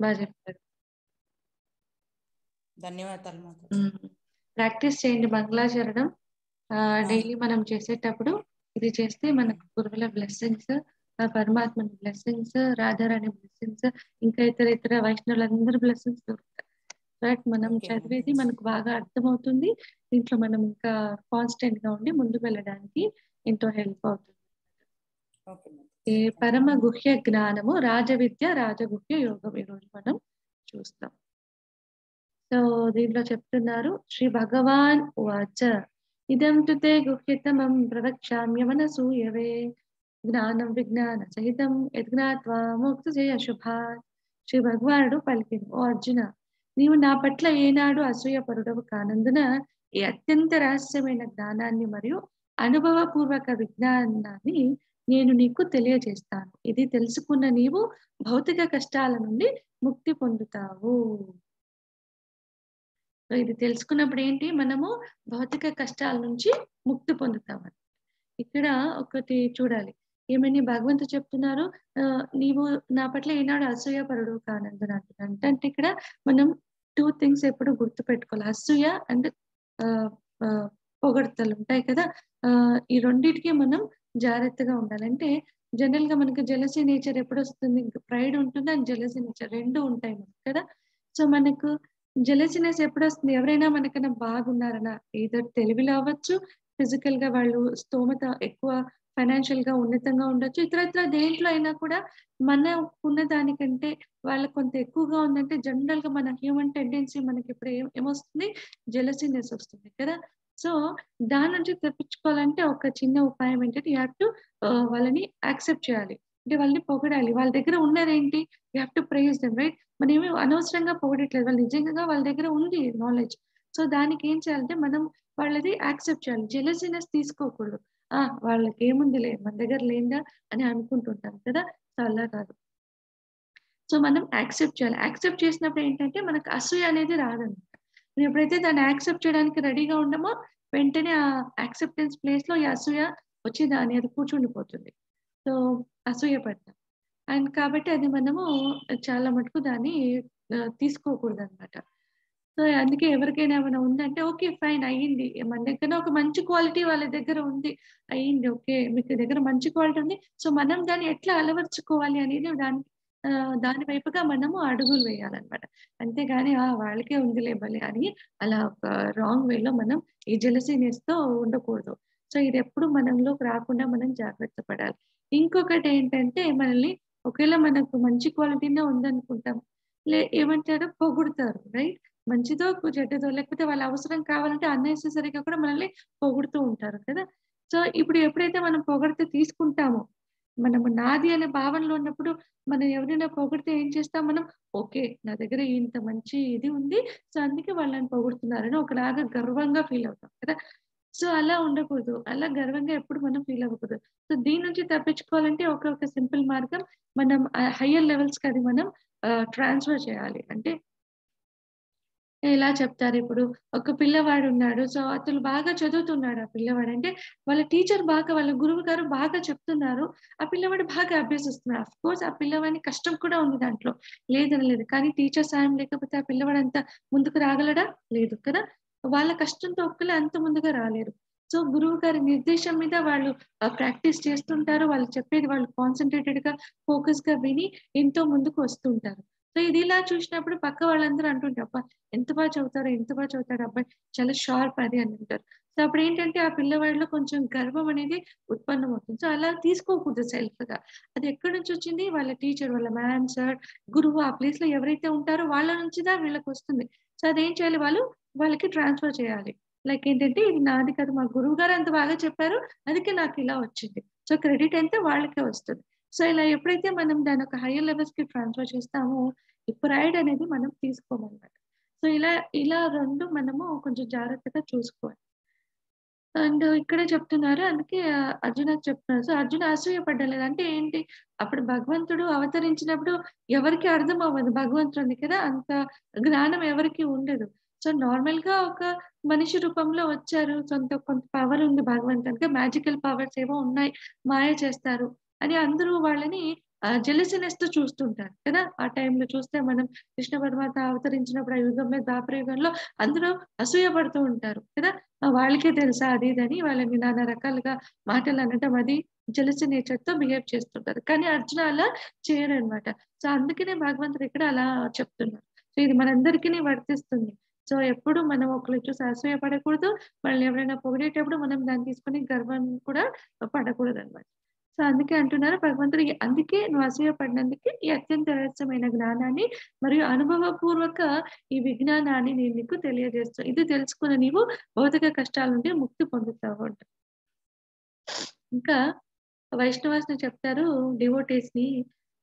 బాగా చెప్పారు. ధన్యవాదాలు మాతాజీ. ప్రాక్టీస్ చేయండి మంగళాచరణం. డైలీ మనం చేసేటప్పుడు ఇది చేస్తే మనకు గురువుల బ్లెస్సింగ్స్, పరమాత్మ బ్లెస్సింగ్స్, రాధారాణి బ్లెస్సింగ్స్, ఇంకా ఇతర వైష్ణవులందరూ బ్లెస్సింగ్స్ దొరుకుతాయి. రైట్, మనం చదివేది మనకు బాగా అర్థమవుతుంది. దీంట్లో మనం ఇంకా కాన్స్టెంట్ గా ఉండి ముందుకు వెళ్ళడానికి ఎంతో హెల్ప్ అవుతుంది. ఈ పరమ గుహ్య జ్ఞానము, రాజవిద్య, రాజగుహ్య యోగం ఈరోజు మనం చూస్తాం. సో దీంట్లో చెప్తున్నారు, శ్రీ భగవాన్ ఉవాచ ఇదం తుతే గుహ్యతమం ప్రవక్ష్యామ్యమనసూయవే జ్ఞానం విజ్ఞాన సహితం యజ్ఞాత్వా మోక్షజయ శుభాత్. శ్రీ భగవానుడు పలికింది, ఓ అర్జున, నీవు నా పట్ల ఏనాడు అసూయపరుడవు కానందున ఈ అత్యంత రహస్యమైన జ్ఞానాన్ని మరియు అనుభవపూర్వక విజ్ఞానాన్ని నేను నీకు తెలియజేస్తాను. ఇది తెలుసుకున్న నీవు భౌతిక కష్టాల నుండి ముక్తి పొందుతావు. ఇది తెలుసుకున్నప్పుడు ఏంటి, మనము భౌతిక కష్టాల నుంచి ముక్తి పొందుతామని. ఇక్కడ ఒకటి చూడాలి, ఏమని భగవంతుడు చెప్తున్నారు, నీవు నా పట్ల ఏనాడు అసూయపరుడు కానందున అంటున్నారు. అంటే ఇక్కడ మనం 2 things ఎప్పుడు గుర్తు పెట్టుకోవాలి, అసూయ అండ్ పొగడ్తలు ఉంటాయి కదా. ఈ రెండింటికి మనం జాగ్రత్తగా ఉండాలి. అంటే జనరల్ గా మనకి జెలసీ నేచర్ ఎప్పుడు వస్తుంది, ప్రైడ్ ఉంటుంది అండ్ జెలసీ నేచర్ రెండు ఉంటాయి మనకు కదా. సో మనకు జెలసీనెస్ ఎప్పుడు వస్తుంది, ఎవరైనా మనకన్నా బాగున్నారనా, ఏదో తెలివిలో అవ్వచ్చు, ఫిజికల్ గా వాళ్ళు స్తోమత ఎక్కువ, ఫైనాన్షియల్ గా ఉన్నతంగా ఉండొచ్చు, ఇతర దేంట్లో అయినా కూడా మన ఉన్న దానికంటే వాళ్ళకి కొంత ఎక్కువగా ఉందంటే జనరల్ గా మన హ్యూమన్ టెండెన్సీ మనకి ఇప్పుడు ఏమొస్తుంది, జెలసీనెస్ వస్తుంది కదా. సో దాని నుంచి తప్పించుకోవాలంటే ఒక చిన్న ఉపాయం ఏంటంటే, యూ హ్యావ్ టు వాళ్ళని యాక్సెప్ట్ చేయాలి, అంటే వాళ్ళని పొగడాలి. వాళ్ళ దగ్గర ఉన్నదేంటి, you have to praise them, right. మనం ఏమి అనవసరంగా పొగడట్లేదు, వాళ్ళు నిజంగా వాళ్ళ దగ్గర ఉంది నాలెడ్జ్. సో దానికి ఏం చేయాలంటే మనం వాళ్ళది యాక్సెప్ట్ చేయాలి, జెలసీనెస్ తీసుకోకూడదు. వాళ్ళకి ఏముందిలే మన దగ్గర లేదా అని అనుకుంటుంటాం కదా. సో అలా కాదు. సో మనం యాక్సెప్ట్ చేయాలి. యాక్సెప్ట్ చేసినప్పుడు ఏంటంటే మనకు అసూయ అనేది రాదన్నమాట. మనం ఎప్పుడైతే దాన్ని యాక్సెప్ట్ చేయడానికి రెడీగా ఉండమో వెంటనే ఆ యాక్సెప్టెన్స్ ప్లేస్ లో ఈ అసూయ వచ్చి దాని అది కూర్చుండిపోతుంది. సో అసూయ పడతాం. అండ్ కాబట్టి అది మనము చాలా మటుకు దాన్ని తీసుకోకూడదు అనమాట. సో అందుకే ఎవరికైనా ఏమైనా ఉందంటే ఓకే ఫైన్ అయ్యింది, మన దగ్గర ఒక మంచి క్వాలిటీ వాళ్ళ దగ్గర ఉంది, అయ్యింది, ఓకే మీకు దగ్గర మంచి క్వాలిటీ ఉంది, సో మనం దాన్ని ఎట్లా అలవర్చుకోవాలి అనేది దాని వైపుగా మనము అడుగులు వేయాలన్నమాట. అంతేగాని వాళ్ళకే ఉందిలే బలి అని అలా ఒక రాంగ్ వేలో మనం ఈ జెలసీనెస్ తో ఉండకూడదు. సో ఇది ఎప్పుడు మనంలోకి రాకుండా మనం జాగ్రత్త పడాలి. ఇంకొకటి ఏంటంటే మనల్ని ఒకవేళ మనకు మంచి క్వాలిటీనే ఉందనుకుంటాం, ఏమంటారు పొగుడుతారు, రైట్. మంచిదో చెడ్డదో లేకపోతే వాళ్ళ అవసరం కావాలంటే అన్నెసెసరీగా కూడా మనల్ని పొగుడుతూ ఉంటారు కదా. సో ఇప్పుడు ఎప్పుడైతే మనం పొగడితే తీసుకుంటామో, మనము నాది అనే భావనలో ఉన్నప్పుడు మనం ఎవరైనా పొగిడితే ఏం చేస్తాం మనం, ఓకే నా దగ్గర ఇంత మంచి ఇది ఉంది, సో అందుకే వాళ్ళని పొగుడుతున్నారని ఒకలాగా గర్వంగా ఫీల్ అవుతాం కదా. సో అలా ఉండకూడదు, అలా గర్వంగా ఎప్పుడు మనం ఫీల్ అవ్వకూడదు. సో దీని నుంచి తప్పించుకోవాలంటే ఒక సింపుల్ మార్గం, మనం హయ్యర్ లెవెల్స్ కి అది మనం ట్రాన్స్ఫర్ చేయాలి. అంటే ఎలా చెప్తారు, ఇప్పుడు ఒక పిల్లవాడు ఉన్నాడు, సో అతను బాగా చదువుతున్నాడు. ఆ పిల్లవాడు అంటే వాళ్ళ టీచర్ బాగా, వాళ్ళ గురువు గారు బాగా చెప్తున్నారు, ఆ పిల్లవాడు బాగా అభ్యసిస్తున్నాడు. అఫ్ కోర్స్ ఆ పిల్లవాడిని కష్టం కూడా ఉంది దాంట్లో, లేదని లేదు, కానీ టీచర్ సాయం లేకపోతే ఆ పిల్లవాడు అంత ముందుకు రాగలడా, లేదు కదా. వాళ్ళ కష్టంతో ఒక్కలే అంత ముందుగా రాలేరు. సో గురువు గారి నిర్దేశం మీద వాళ్ళు ప్రాక్టీస్ చేస్తుంటారు, వాళ్ళు చెప్పేది వాళ్ళు కాన్సన్ట్రేటెడ్ గా ఫోకస్ గా విని ఎంతో ముందుకు వస్తుంటారు. సో ఇది ఇలా చూసినప్పుడు పక్క వాళ్ళందరూ అంటుంటారు, అబ్బా ఎంత బాగా చదువుతారో, ఎంత బాగా చదువుతాడు అబ్బాయి, చాలా షార్ప్ అది అని అంటారు. సో అప్పుడు ఏంటంటే ఆ పిల్లవాడిలో కొంచెం గర్వం అనేది ఉత్పన్నం అవుతుంది. సో అలా తీసుకోకూడదు సెల్ఫ్ గా. అది ఎక్కడి నుంచి వచ్చింది, వాళ్ళ టీచర్, వాళ్ళ మ్యామ్, సార్, గురువు ఆ ప్లేస్ లో ఎవరైతే ఉంటారో వాళ్ళ నుంచిదా వీళ్ళకి వస్తుంది. సో అదేం చేయాలి, వాళ్ళకి ట్రాన్స్ఫర్ చేయాలి. లైక్ ఏంటంటే ఇది నాది కాదు, మా గురువు గారు అంత బాగా చెప్పారు, అందుకే నాకు ఇలా వచ్చింది. సో క్రెడిట్ అయితే వాళ్ళకే వస్తుంది. సో ఇలా ఎప్పుడైతే మనం దాని ఒక హైయర్ లెవెల్స్ కి ట్రాన్స్ఫర్ చేస్తామో ఈ ప్రైడ్ అనేది మనం తీసుకోమన్నమాట. సో ఇలా రెండు మనము కొంచెం జాగ్రత్తగా చూసుకోవాలి. అండ్ ఇక్కడే చెప్తున్నారు, అందుకే అర్జునకు చెప్తున్నారు. సో అర్జున అసూయ పడ్డలేదు అంటే ఏంటి, అప్పుడు భగవంతుడు అవతరించినప్పుడు ఎవరికి అర్థం అవ్వదు భగవంతుడిని కదా, అంత జ్ఞానం ఎవరికి ఉండదు. సో నార్మల్ గా ఒక మనిషి రూపంలో వచ్చారు, కొంత పవర్ ఉంది భగవంతునికి, మ్యాజికల్ పవర్స్ ఏవో ఉన్నాయి, మాయ చేస్తారు అని అందరూ వాళ్ళని జెలసీనెస్‌తో చూస్తుంటారు కదా! ఆ టైంలో చూస్తే మనం కృష్ణ పరమాత్మ అవతరించినప్పుడు ఆ యుగంలో ద్వాపర యుగంలో అందరూ అసూయ పడుతూ ఉంటారు కదా! వాళ్ళకే తెలుసా అది ఇదని వాళ్ళని నానా రకాలుగా మాటలనటం అది జెలసీ నేచర్‌తో బిహేవ్ చేస్తుంటారు. కానీ అర్జున అలా చేయరనమాట. సో, అందుకనే భగవంతుడు ఇక్కడ అలా చెప్తున్నారు. సో, ఇది మనందరికిని వర్తిస్తుంది. సో, ఎప్పుడు మనం ఒకళ్ళని చూసి అసూయ పడకూడదు. వాళ్ళని ఎవరైనా పొగిడేటప్పుడు మనం దాన్ని తీసుకొని గర్వం కూడా పడకూడదనమాట. సో, అందుకే అంటున్నారు భగవంతుడు అందుకే నువ్వు అసూయ పడినందుకే ఈ అత్యంత రహస్యమైన జ్ఞానాన్ని మరియు అనుభవపూర్వక ఈ విజ్ఞానాన్ని నేను నీకు తెలియజేస్తూ ఇది తెలుసుకున్న నీవు భౌతిక కష్టాల నుండి ముక్తి పొందుతావు అంట. ఇంకా వైష్ణవాస్‌ని చెప్తారు డివోటీస్‌ని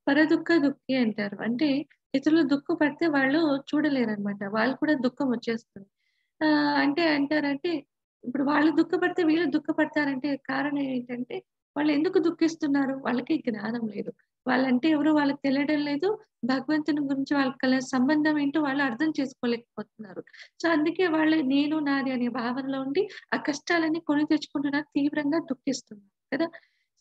పరదుఃఖ దుఃఖి అంటారు. అంటే ఇతరులు దుఃఖపడితే వాళ్ళు చూడలేరనమాట. వాళ్ళు కూడా దుఃఖం వచ్చేస్తుంది. అంటే అంటారంటే ఇప్పుడు వాళ్ళు దుఃఖపడితే వీళ్ళు దుఃఖపడతారంటే కారణం ఏంటంటే వాళ్ళు ఎందుకు దుఃఖిస్తున్నారు? వాళ్ళకి జ్ఞానం లేదు. వాళ్ళంటే ఎవరో వాళ్ళకి తెలియడం లేదు. భగవంతుని గురించి వాళ్ళకి కల సంబంధం ఏంటో వాళ్ళు అర్థం చేసుకోలేకపోతున్నారు. సో, అందుకే వాళ్ళు నేను, నాది అనే భావనలో ఉండి ఆ కష్టాలన్నీ కొని తెచ్చుకుంటున్నారు. తీవ్రంగా దుఃఖిస్తున్నారు కదా!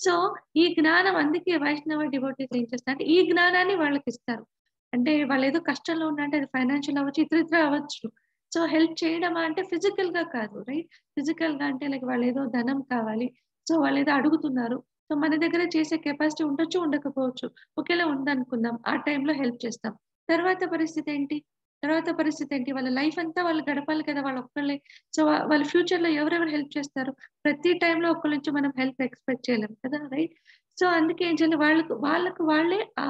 సో, ఈ జ్ఞానం అందుకే వైష్ణవ డివోటీస్ ఏం చేస్తారంటే, ఈ జ్ఞానాన్ని వాళ్ళకిస్తారు. అంటే వాళ్ళేదో కష్టంలో ఉన్నారంటే అది ఫైనాన్షియల్ అవ్వచ్చు, ఇతరితర అవ్వచ్చు. సో, హెల్ప్ చేయడమా అంటే ఫిజికల్‌గా కాదు. రైట్? ఫిజికల్‌గా అంటే లైక్ వాళ్ళేదో ధనం కావాలి. సో, వాళ్ళేదో అడుగుతున్నారు. సో, మన దగ్గర చేసే కెపాసిటీ ఉండొచ్చు, ఉండకపోవచ్చు. ఒకేళ ఉందనుకుందాం. ఆ టైంలో హెల్ప్ చేస్తాం. తర్వాత పరిస్థితేంటి? తర్వాత పరిస్థితేంటి? వాళ్ళ లైఫ్ అంతా వాళ్ళు గడపాలి కదా! వాళ్ళొక్కళ్ళే. సో, వాళ్ళ ఫ్యూచర్‌లో ఎవరెవరు హెల్ప్ చేస్తారు? ప్రతి టైంలో ఒకళ్ళ నుంచి మనం హెల్ప్ ఎక్స్‌పెక్ట్ చేయలేం కదా! రైట్? సో, అందుకే ఏం చేయాలి వాళ్ళకి వాళ్ళే ఆ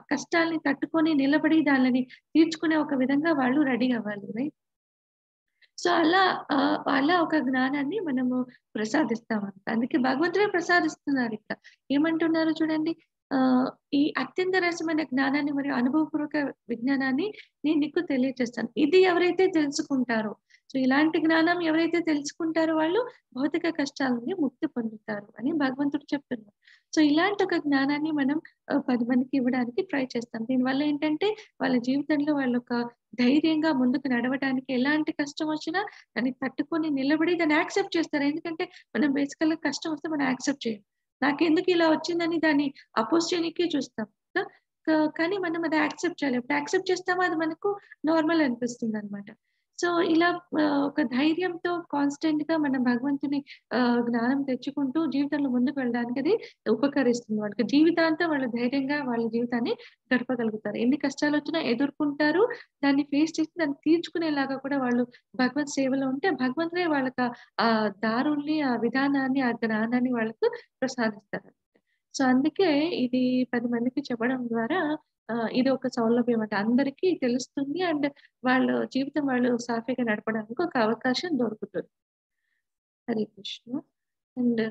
కష్టాల్ని తట్టుకొని నిలబడి దానిని తీర్చుకునే ఒక విధంగా వాళ్ళు రెడీ అవ్వాలి. రైట్? సో, అలా ఒక జ్ఞానాన్ని మనము ప్రసాదిస్తామంట. అందుకే భగవంతుడే ప్రసాదిస్తున్నారిక్కడ. ఏమంటున్నారు చూడండి. ఈ అత్యంత రసమైన జ్ఞానాన్ని మరియు అనుభవపూర్వక విజ్ఞానాన్ని నేను నీకు తెలియజేస్తాను. ఇది ఎవరైతే తెలుసుకుంటారో, సో, ఇలాంటి జ్ఞానం ఎవరైతే తెలుసుకుంటారో వాళ్ళు భౌతిక కష్టాల నుండి ముక్తి పొందుతారు అని భగవంతుడు చెప్తున్నారు. సో, ఇలాంటి ఒక జ్ఞానాన్ని మనం 10 మందికి ఇవ్వడానికి ట్రై చేస్తాం. దీనివల్ల ఏంటంటే వాళ్ళ జీవితంలో వాళ్ళొక ధైర్యంగా ముందుకు నడవటానికి ఎలాంటి కష్టమొచ్చినా దాన్ని తట్టుకొని నిలబడి దాన్ని యాక్సెప్ట్ చేస్తారు. ఎందుకంటే మనం బేసికల్‌గా కష్టం వస్తే మనం యాక్సెప్ట్ చేయం. నాకెందుకు ఇలా వచ్చిందని దాన్ని అపోజ్ చేయనీకే చూస్తాం. కదా! కానీ మనం అది యాక్సెప్ట్ చేయాలి. ఎప్పుడు యాక్సెప్ట్ చేస్తామో అది మనకు నార్మల్ అనిపిస్తుందనమాట. సో, ఇలా ఒక ధైర్యంతో కాన్స్టెంట్‌గా మనం భగవంతుని జ్ఞానం తెచ్చుకుంటూ జీవితంలో ముందుకు వెళ్ళడానికి అది ఉపకరిస్తుంది. వాళ్ళకి జీవితాంతం వాళ్ళు ధైర్యంగా వాళ్ళ జీవితాన్ని గడపగలుగుతారు. ఎన్ని కష్టాలొచ్చినా ఎదుర్కొంటారు. దాన్ని ఫేస్ చేసి దాన్ని తీర్చుకునేలాగా కూడా వాళ్ళు భగవత్ సేవలో ఉంటే భగవంతుడే వాళ్ళకి దారుల్ని, ఆ విధానాన్ని, ఆ జ్ఞానాన్ని వాళ్ళకు ప్రసాదిస్తారనమాట. సో, అందుకే ఇది 10 మందికి చెప్పడం ద్వారా ఇది ఒక సౌలభ్యం అంట. అందరికీ తెలుస్తుంది. అండ్ వాళ్ళ జీవితం వాళ్ళు సాఫీగా నడపడానికి ఒక అవకాశం దొరుకుతుంది. హరే కృష్ణ. అండ్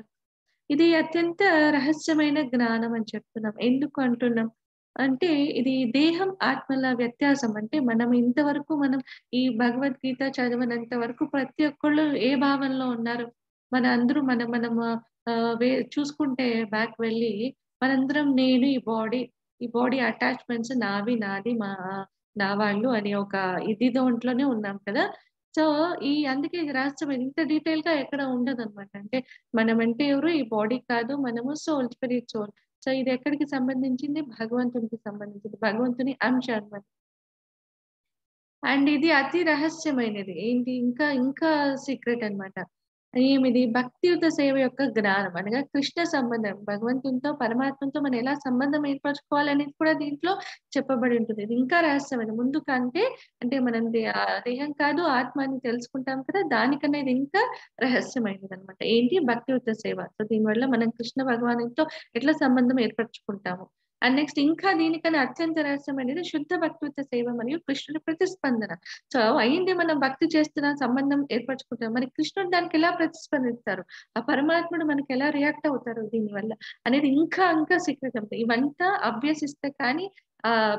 ఇది అత్యంత రహస్యమైన జ్ఞానం అని చెప్తున్నాం. ఎందుకు అంటున్నాం? అంటే ఇది దేహం, ఆత్మల వ్యత్యాసం. అంటే మనం ఇంతవరకు మనం ఈ భగవద్గీత చదవనంత వరకు ప్రతి ఒక్కళ్ళు ఏ భావనలో ఉన్నారు? మనందరూ మనము చూసుకుంటే బ్యాక్ వెళ్ళి మనందరం నేను ఈ బాడీ అటాచ్‌మెంట్స్ నావి, నాది, నా వాళ్ళు అనే ఒక దాంట్లోనే ఉన్నాం కదా! సో, అందుకే ఇది రహస్యమైంది. ఇంత డీటెయిల్‌గా ఎక్కడ ఉండదనమాట. అంటే మనమంటే ఎవరు? ఈ బాడీ కాదు. మనము సోల్, స్పిరిట్ సోల్. సో, ఇది ఎక్కడికి సంబంధించింది? భగవంతునికి సంబంధించింది. భగవంతుని అంశ అన్నమాట. అండ్ ఇది అతి రహస్యమైనది. ఏంటి ఇంకా సీక్రెట్ అన్నమాట. ఏమిది? భక్తియుత సేవ యొక్క జ్ఞానం. అనగా కృష్ణ సంబంధం. భగవంతునితో, పరమాత్మతో మనం ఎలా సంబంధం ఏర్పరచుకోవాలనేది కూడా దీంట్లో చెప్పబడి ఉంటుంది. ఇది ఇంకా రహస్యమైనది. ముందు కంటే అంటే మనం దేహం కాదు, ఆత్మ అని తెలుసుకుంటాం కదా! దానికన్నా ఇది ఇంకా రహస్యమైనదనమాట. ఏంటి? భక్తియుత సేవ. సో, దీనివల్ల మనం కృష్ణ భగవానునితో ఎట్లా సంబంధం ఏర్పరచుకుంటాము. అండ్ నెక్స్ట్ ఇంకా దీనికన్నా అత్యంత రహస్యమైనది శుద్ధ భక్తియుత సేవ మరియు కృష్ణుడి ప్రతిస్పందన. సో, అయింది మనం భక్తి చేస్తున్నాం, సంబంధం ఏర్పరచుకుంటున్నాం. మరి కృష్ణుడు దానికి ఎలా ప్రతిస్పందిస్తారు? ఆ పరమాత్ముడు మనకి ఎలా రియాక్ట్ అవుతారు దీనివల్ల? అనేది ఇంకా సీక్రెట్ అంతా. ఇవంతా అభ్యసిస్తే కానీ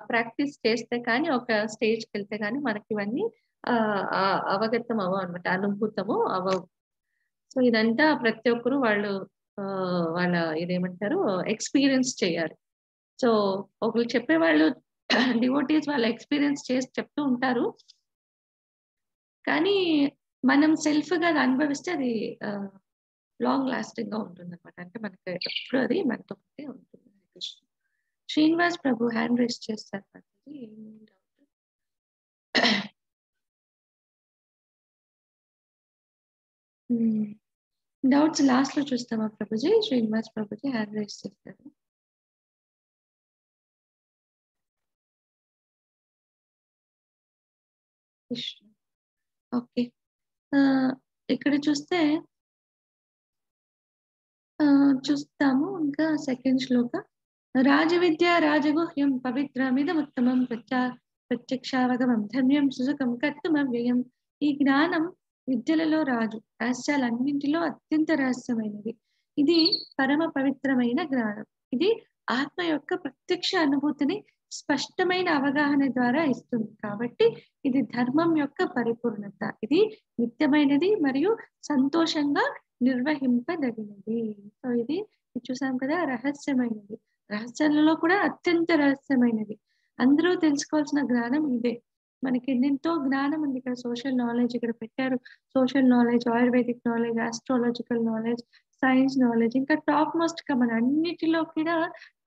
ప్రాక్టీస్ చేస్తే కానీ ఒక స్టేజ్‌కెళ్తే గాని మనకివన్నీ అవగతం అవ్వవనమాట. అనుభూతము అవ్వవు. సో, ఇదంతా ప్రతి ఒక్కరు వాళ్ళు వాళ్ళ ఇదేమంటారు ఎక్స్‌పీరియన్స్ చేయాలి. సో, ఒకళ్ళు చెప్పేవాళ్ళు డివోటీస్ వాళ్ళ ఎక్స్‌పీరియన్స్ చేసి చెప్తూ ఉంటారు. కానీ మనం సెల్ఫ్‌గా అది అనుభవిస్తే అది ఆహ్, లాంగ్ లాస్టింగ్‌గా ఉంటుందన్నమాట. అంటే మనకి ఎప్పుడు అది మనతో పాటే ఉంటుంది. కృష్ణ. శ్రీనివాస్ ప్రభు హ్యాండ్ రైజ్ చేస్తారు మాతాజీ. ఏం డౌట్? డౌట్స్ లాస్ట్‌లో చూస్తామా ప్రభుజీ? శ్రీనివాస్ ప్రభుజీ హ్యాండ్ రైజ్ చేస్తారు. కృష్ణ. ఓకే. ఇక్కడ చూస్తే చూస్తాము ఇంకా సెకండ్ శ్లోక. రాజవిద్య రాజగుహ్యం పవిత్రమిదముత్తమం ప్రత్యక్షావగమం ధన్యం సుసుఖం కర్తుమవ్యయం. ఈ జ్ఞానం విద్యలలో రాజు, రహస్యాలన్నింటిలో అత్యంత రహస్యమైనది. ఇది పరమ పవిత్రమైన జ్ఞానం. ఇది ఆత్మ యొక్క ప్రత్యక్ష అనుభూతిని స్పష్టమైన అవగాహన ద్వారా ఇస్తుంది. కాబట్టి ఇది ధర్మం యొక్క పరిపూర్ణత. ఇది నిత్యమైనది మరియు సంతోషంగా నిర్వహింపదగినది. సో ఇది చూసాం కదా, రహస్యమైనది. రహస్యాలలో కూడా అత్యంత రహస్యమైనది. అందరూ తెలుసుకోవాల్సిన జ్ఞానం ఇదే. మనకి ఎన్నెంతో జ్ఞానం ఉంది. ఇక్కడ సోషల్ నాలెడ్జ్ ఇక్కడ పెట్టారు. Social knowledge, ayurvedic knowledge, astrological knowledge, science knowledge, ఇంకా టాప్ మోస్ట్ గా మన అన్నిటిలో కూడా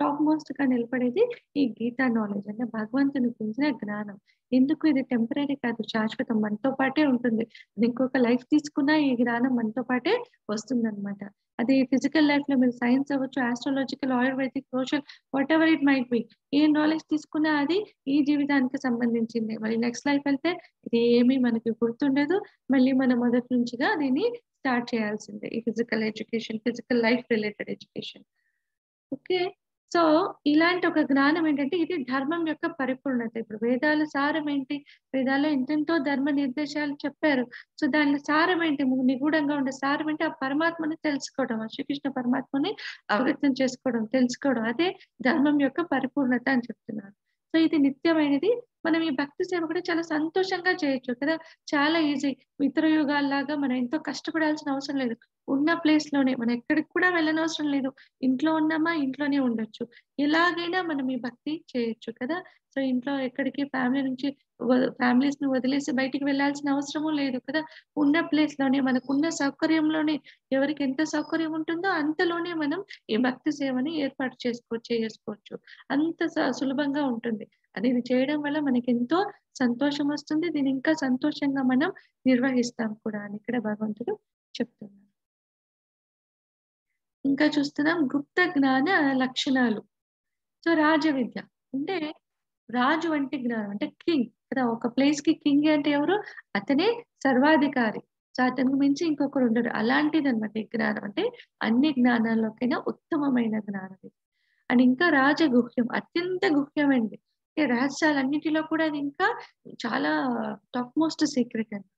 టాప్ మోస్ట్ గా నిలబడేది ఈ గీతా నాలెడ్జ్, అంటే భగవంతుని గురించిన జ్ఞానం. ఎందుకు ఇది టెంపరీ కాదు, శాశ్వతం, మనతో పాటే ఉంటుంది. ఇంకొక లైఫ్ తీసుకున్నా ఈ జ్ఞానం మనతో పాటే వస్తుందన్నమాట. అది ఫిజికల్ లైఫ్ లో మీరు సైన్స్ అవ్వచ్చు, astrological, ayurvedic, social, what ever it might be, A knowledge తీసుకున్నా అది ఈ జీవితానికి సంబంధించింది. మరి నెక్స్ట్ లైఫ్ వెళ్తే ఇది ఏమీ మనకి గుర్తుండదు. మళ్ళీ మనం మొదటి నుంచిగా దీన్ని స్టార్ట్ చేయాల్సిందే, ఈ physical education, physical life related education. Okay. So ఇలాంటి ఒక జ్ఞానం ఏంటంటే ఇది ధర్మం యొక్క పరిపూర్ణత. ఇప్పుడు వేదాల సారం ఏంటి? వేదాల్లో ఎంతెంతో ధర్మ నిర్దేశాలు చెప్పారు. సో దానిలో సారం ఏంటి? నిగూఢంగా ఉండే సారం ఏంటి? ఆ పరమాత్మని తెలుసుకోవడం, ఆ శ్రీకృష్ణ పరమాత్మని అవగతం చేసుకోవడం, తెలుసుకోవడం, అదే ధర్మం యొక్క పరిపూర్ణత అని చెప్తున్నారు. సో ఇది నిత్యమైనది. మనం ఈ భక్తి సేవ కూడా చాలా సంతోషంగా చేయొచ్చు కదా, చాలా ఈజీ. ఇతర యుగాల్లాగా మనం ఎంతో కష్టపడాల్సిన అవసరం లేదు. ఉన్న ప్లేస్ లోనే, మనం ఎక్కడికి కూడా వెళ్ళనవసరం లేదు. ఇంట్లో ఉన్నామా, ఇంట్లోనే ఉండొచ్చు. ఎలాగైనా మనం ఈ భక్తి చేయొచ్చు కదా. సో ఇంట్లో ఎక్కడికి ఫ్యామిలీస్ ని వదిలేసి బయటికి వెళ్ళాల్సిన అవసరము లేదు కదా. ఉన్న ప్లేస్ లోనే, మనకున్న సౌకర్యంలోనే, ఎవరికి ఎంత సౌకర్యం ఉంటుందో అంతలోనే మనం ఈ భక్తి సేవని ఏర్పాటు చేసుకోవచ్చు. అంత సులభంగా ఉంటుంది. అది ఇది చేయడం వల్ల మనకి ఎంతో సంతోషం వస్తుంది. దీన్ని ఇంకా సంతోషంగా మనం నిర్వహిస్తాం కూడా అని ఇక్కడ భగవంతుడు చెప్తున్నారు. ఇంకా చూస్తున్నాం గుప్త జ్ఞాన లక్షణాలు. సో రాజవిద్య అంటే రాజు అంటే జ్ఞానం, అంటే కింగ్ కదా. ఒక ప్లేస్ కి కింగ్ అంటే ఎవరు? అతనే సర్వాధికారి. సో అతనికి మించి ఇంకొకరు ఉండరు. అలాంటిది అనమాట ఈ జ్ఞానం. అంటే అన్ని జ్ఞానాల్లోకైనా ఉత్తమమైన జ్ఞానం ఇది. అండ్ ఇంకా రాజగుహ్యం, అత్యంత గుహ్యమైనది. రహస్యాలన్నిటిలో కూడా అది ఇంకా చాలా టాప్ మోస్ట్ సీక్రెట్ అండి.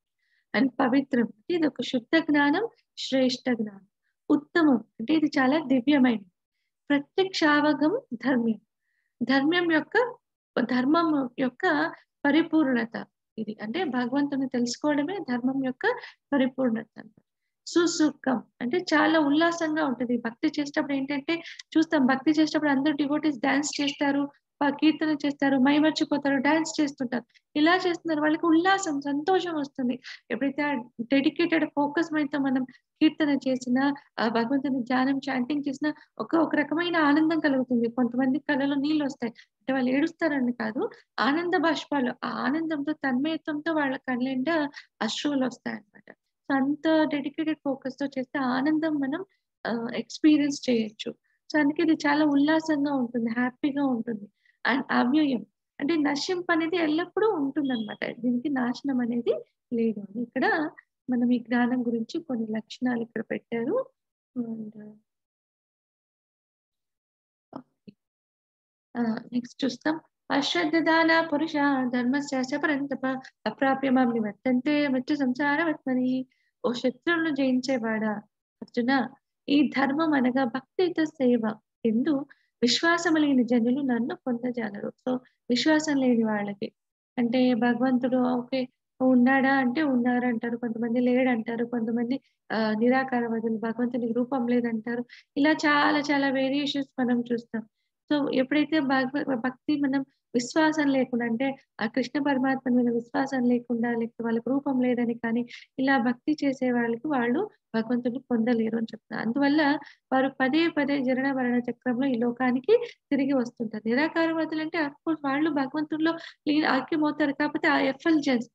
అండ్ పవిత్రం, ఇది ఒక శుద్ధ జ్ఞానం, శ్రేష్ఠ జ్ఞానం. ఉత్తమం అంటే ఇది చాలా దివ్యమైనది. ప్రత్యక్షావగం ధర్మ్యం, ధర్మం యొక్క ధర్మం యొక్క పరిపూర్ణత ఇది. అంటే భగవంతుని తెలుసుకోవడమే ధర్మం యొక్క పరిపూర్ణత. సుసుఖం అంటే చాలా ఉల్లాసంగా ఉంటది. భక్తి చేసేటప్పుడు ఏంటంటే చూస్తాం, భక్తి చేసేటప్పుడు అందరూ డివోటీస్ డాన్స్ చేస్తారు, కీర్తన చేస్తారు, మైమర్చిపోతారు, డాన్స్ చేస్తుంటారు. ఇలా చేస్తున్నారు, వాళ్ళకి ఉల్లాసం, సంతోషం వస్తుంది. ఎప్పుడైతే డెడికేటెడ్ ఫోకస్ మైండ్‌తో మనం కీర్తన చేసినా, భగవంతుని ధ్యానం, చాంటింగ్ చేసినా ఒక రకమైన ఆనందం కలుగుతుంది. కొంతమంది కళ్ళలో నీళ్ళొస్తాయి. అంటే వాళ్ళు ఏడుస్తారని కాదు, ఆనంద బాష్పాలు. ఆ ఆనందంతో, తన్మయత్వంతో వాళ్ళ కళ్ళెంట అశ్రువులొస్తాయన్నమాట. సో అంత డెడికేటెడ్ ఫోకస్‌తో చేస్తే ఆనందం మనం ఎక్స్‌పీరియన్స్ చేయొచ్చు. సో అందుకే ఇది చాలా ఉల్లాసంగా ఉంటుంది, హ్యాపీగా ఉంటుంది. అండ్ అవ్యయం అంటే నశింపనేది ఎల్లప్పుడూ ఉంటుందన్నమాట. దీనికి నాశనం అనేది లేదు అని ఇక్కడ మనం ఈ జ్ఞానం గురించి కొన్ని లక్షణాలు ఇక్కడ పెట్టారు. అండ్ నెక్స్ట్ చూస్తాం. అశ్రద్ధదాన పురుష ధర్మస్య పరంతప అప్రాప్యమాం నివర్తంతే మృత్యు సంసారవత్మని. ఓ శత్రువులను జయించేవాడా అర్జున, ఈ ధర్మం అనగా భక్తియుత సేవ ఎందు విశ్వాసము లేని జనులు నన్ను పొందజాలరు. సో విశ్వాసం లేని వాళ్ళకి, అంటే భగవంతుడు ఓకే ఉన్నాడా అంటే ఉన్నారు అంటారు, కొంతమంది లేడంటారు, కొంతమంది నిరాకారవాదులు, భగవంతునికి రూపం లేదంటారు. ఇలా చాలా చాలా వేరియేషన్స్ మనం చూస్తాం. సో ఎప్పుడైతే భక్తి మనం విశ్వాసం లేకుండా అంటే ఆ కృష్ణ పరమాత్మ మీద విశ్వాసం లేకుండా, లేకపోతే వాళ్ళకి రూపం లేదని కానీ, ఇలా భక్తి చేసే వాళ్ళకి వాళ్ళు భగవంతుడిని పొందలేరు అని చెప్తున్నారు. అందువల్ల వారు పదే పదే జనన మరణ చక్రంలో ఈ లోకానికి తిరిగి వస్తుంటారు. నిరాకారవాదులంటే అఫ్‌కోర్స్ వాళ్ళు భగవంతుడిలో ఐక్యమవుతారు. కాకపోతే ఆ ఎఫల్జెన్స్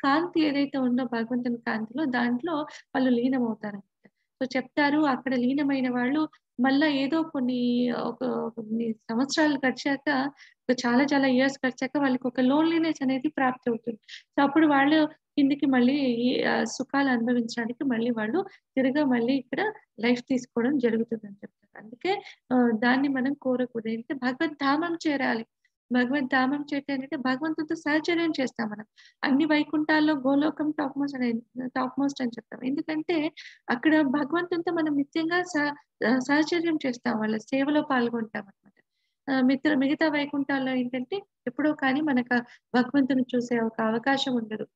కాంతి ఏదైతే ఉందో భగవంతుని కాంతిలో దాంట్లో వాళ్ళు లీనమవుతారనమాట. సో, చెప్తారు అక్కడ లీనమైన వాళ్ళు మళ్ళా ఏదో కొన్ని సంవత్సరాలు గడిచాక చాలా చాలా ఇయర్స్ గడిచాక వాళ్ళకొక లోన్‌లీనెస్ అనేది ప్రాప్తవుతుంది. సో, అప్పుడు వాళ్ళు కిందకి మళ్ళీ సుఖాలు అనుభవించడానికి మళ్ళీ వాళ్ళు మళ్ళీ ఇక్కడ లైఫ్ తీసుకోవడం జరుగుతుందని చెప్తారు. అందుకే దాన్ని మనం కోరకూడదు. అంటే భగవద్ధామం చేరాలి. భగవద్ధామం చేరాలంటే భగవంతుడితో సహచర్యం చేస్తాం మనం. అన్ని వైకుంఠాల్లో గోలోకం టాప్ మోస్ట్ అని చెప్తాం. ఎందుకంటే అక్కడ భగవంతునితో మనం నిత్యంగా సహచర్యం చేస్తాం. వాళ్ళ సేవలో పాల్గొంటామనమాట. మిగతా వైకుంఠాల్లో ఏంటంటే ఎప్పుడో కానీ మనకు భగవంతుని చూసే ఒక అవకాశం ఉండదు.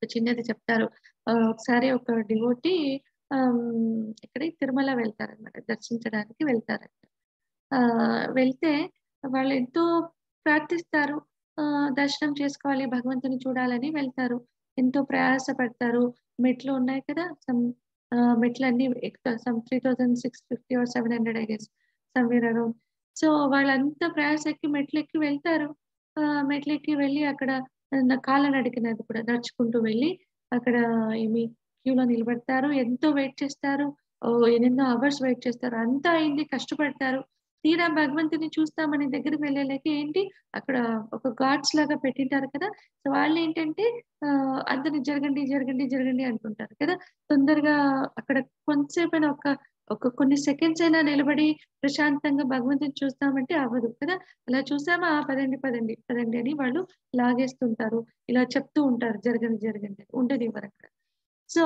చిన్నది చెప్తారు. ఒకసారి ఒక డివోటీ ఎక్కడికి తిరుమల వెళ్తారనమాట. దర్శించడానికి వెళ్తారంట. వెళ్తే వాళ్ళెంతో ప్రార్థిస్తారు. దర్శనం చేసుకోవాలి, భగవంతుని చూడాలని వెళ్తారు. ఎంతో ప్రయాస పడతారు. మెట్లు ఉన్నాయి కదా! మెట్లన్నీ ఎక్కుతారు. 3650 or 700 I guess somewhere around. So, వాళ్ళంతా ప్రయాస ఎక్కి మెట్లెక్కి వెళ్తారు. మెట్లెక్కి వెళ్ళి అక్కడ కాలినడకనది కూడా నడుచుకుంటూ వెళ్ళి అక్కడ ఏమి క్యూలో నిలబడతారు. ఎంతో వెయిట్ చేస్తారు. ఎన్నెన్నో అవర్స్ వెయిట్ చేస్తారు. అంతా అయింది. కష్టపడతారు. తీరా భగవంతుడిని చూస్తామని దగ్గరికి వెళ్ళేలకి ఏంటి అక్కడ ఒక గాడ్స్ లాగా పెట్టింటారు కదా! సో, వాళ్ళేంటంటే అందరిని జరగండి, జరగండి, జరగండి అంటుంటారు కదా! తొందరగా అక్కడ కొంతసేపైనా కొన్ని సెకండ్స్ అయినా నిలబడి ప్రశాంతంగా భగవంతుడిని చూస్తామంటే అవ్వదు కదా! అలా చూసామా పదండి, పదండి, పదండి అని వాళ్ళు లాగేస్తుంటారు. ఇలా చెప్తూ ఉంటారు. జరగండి, జరగండి అని. ఉండనివ్వరక్కడ. సో,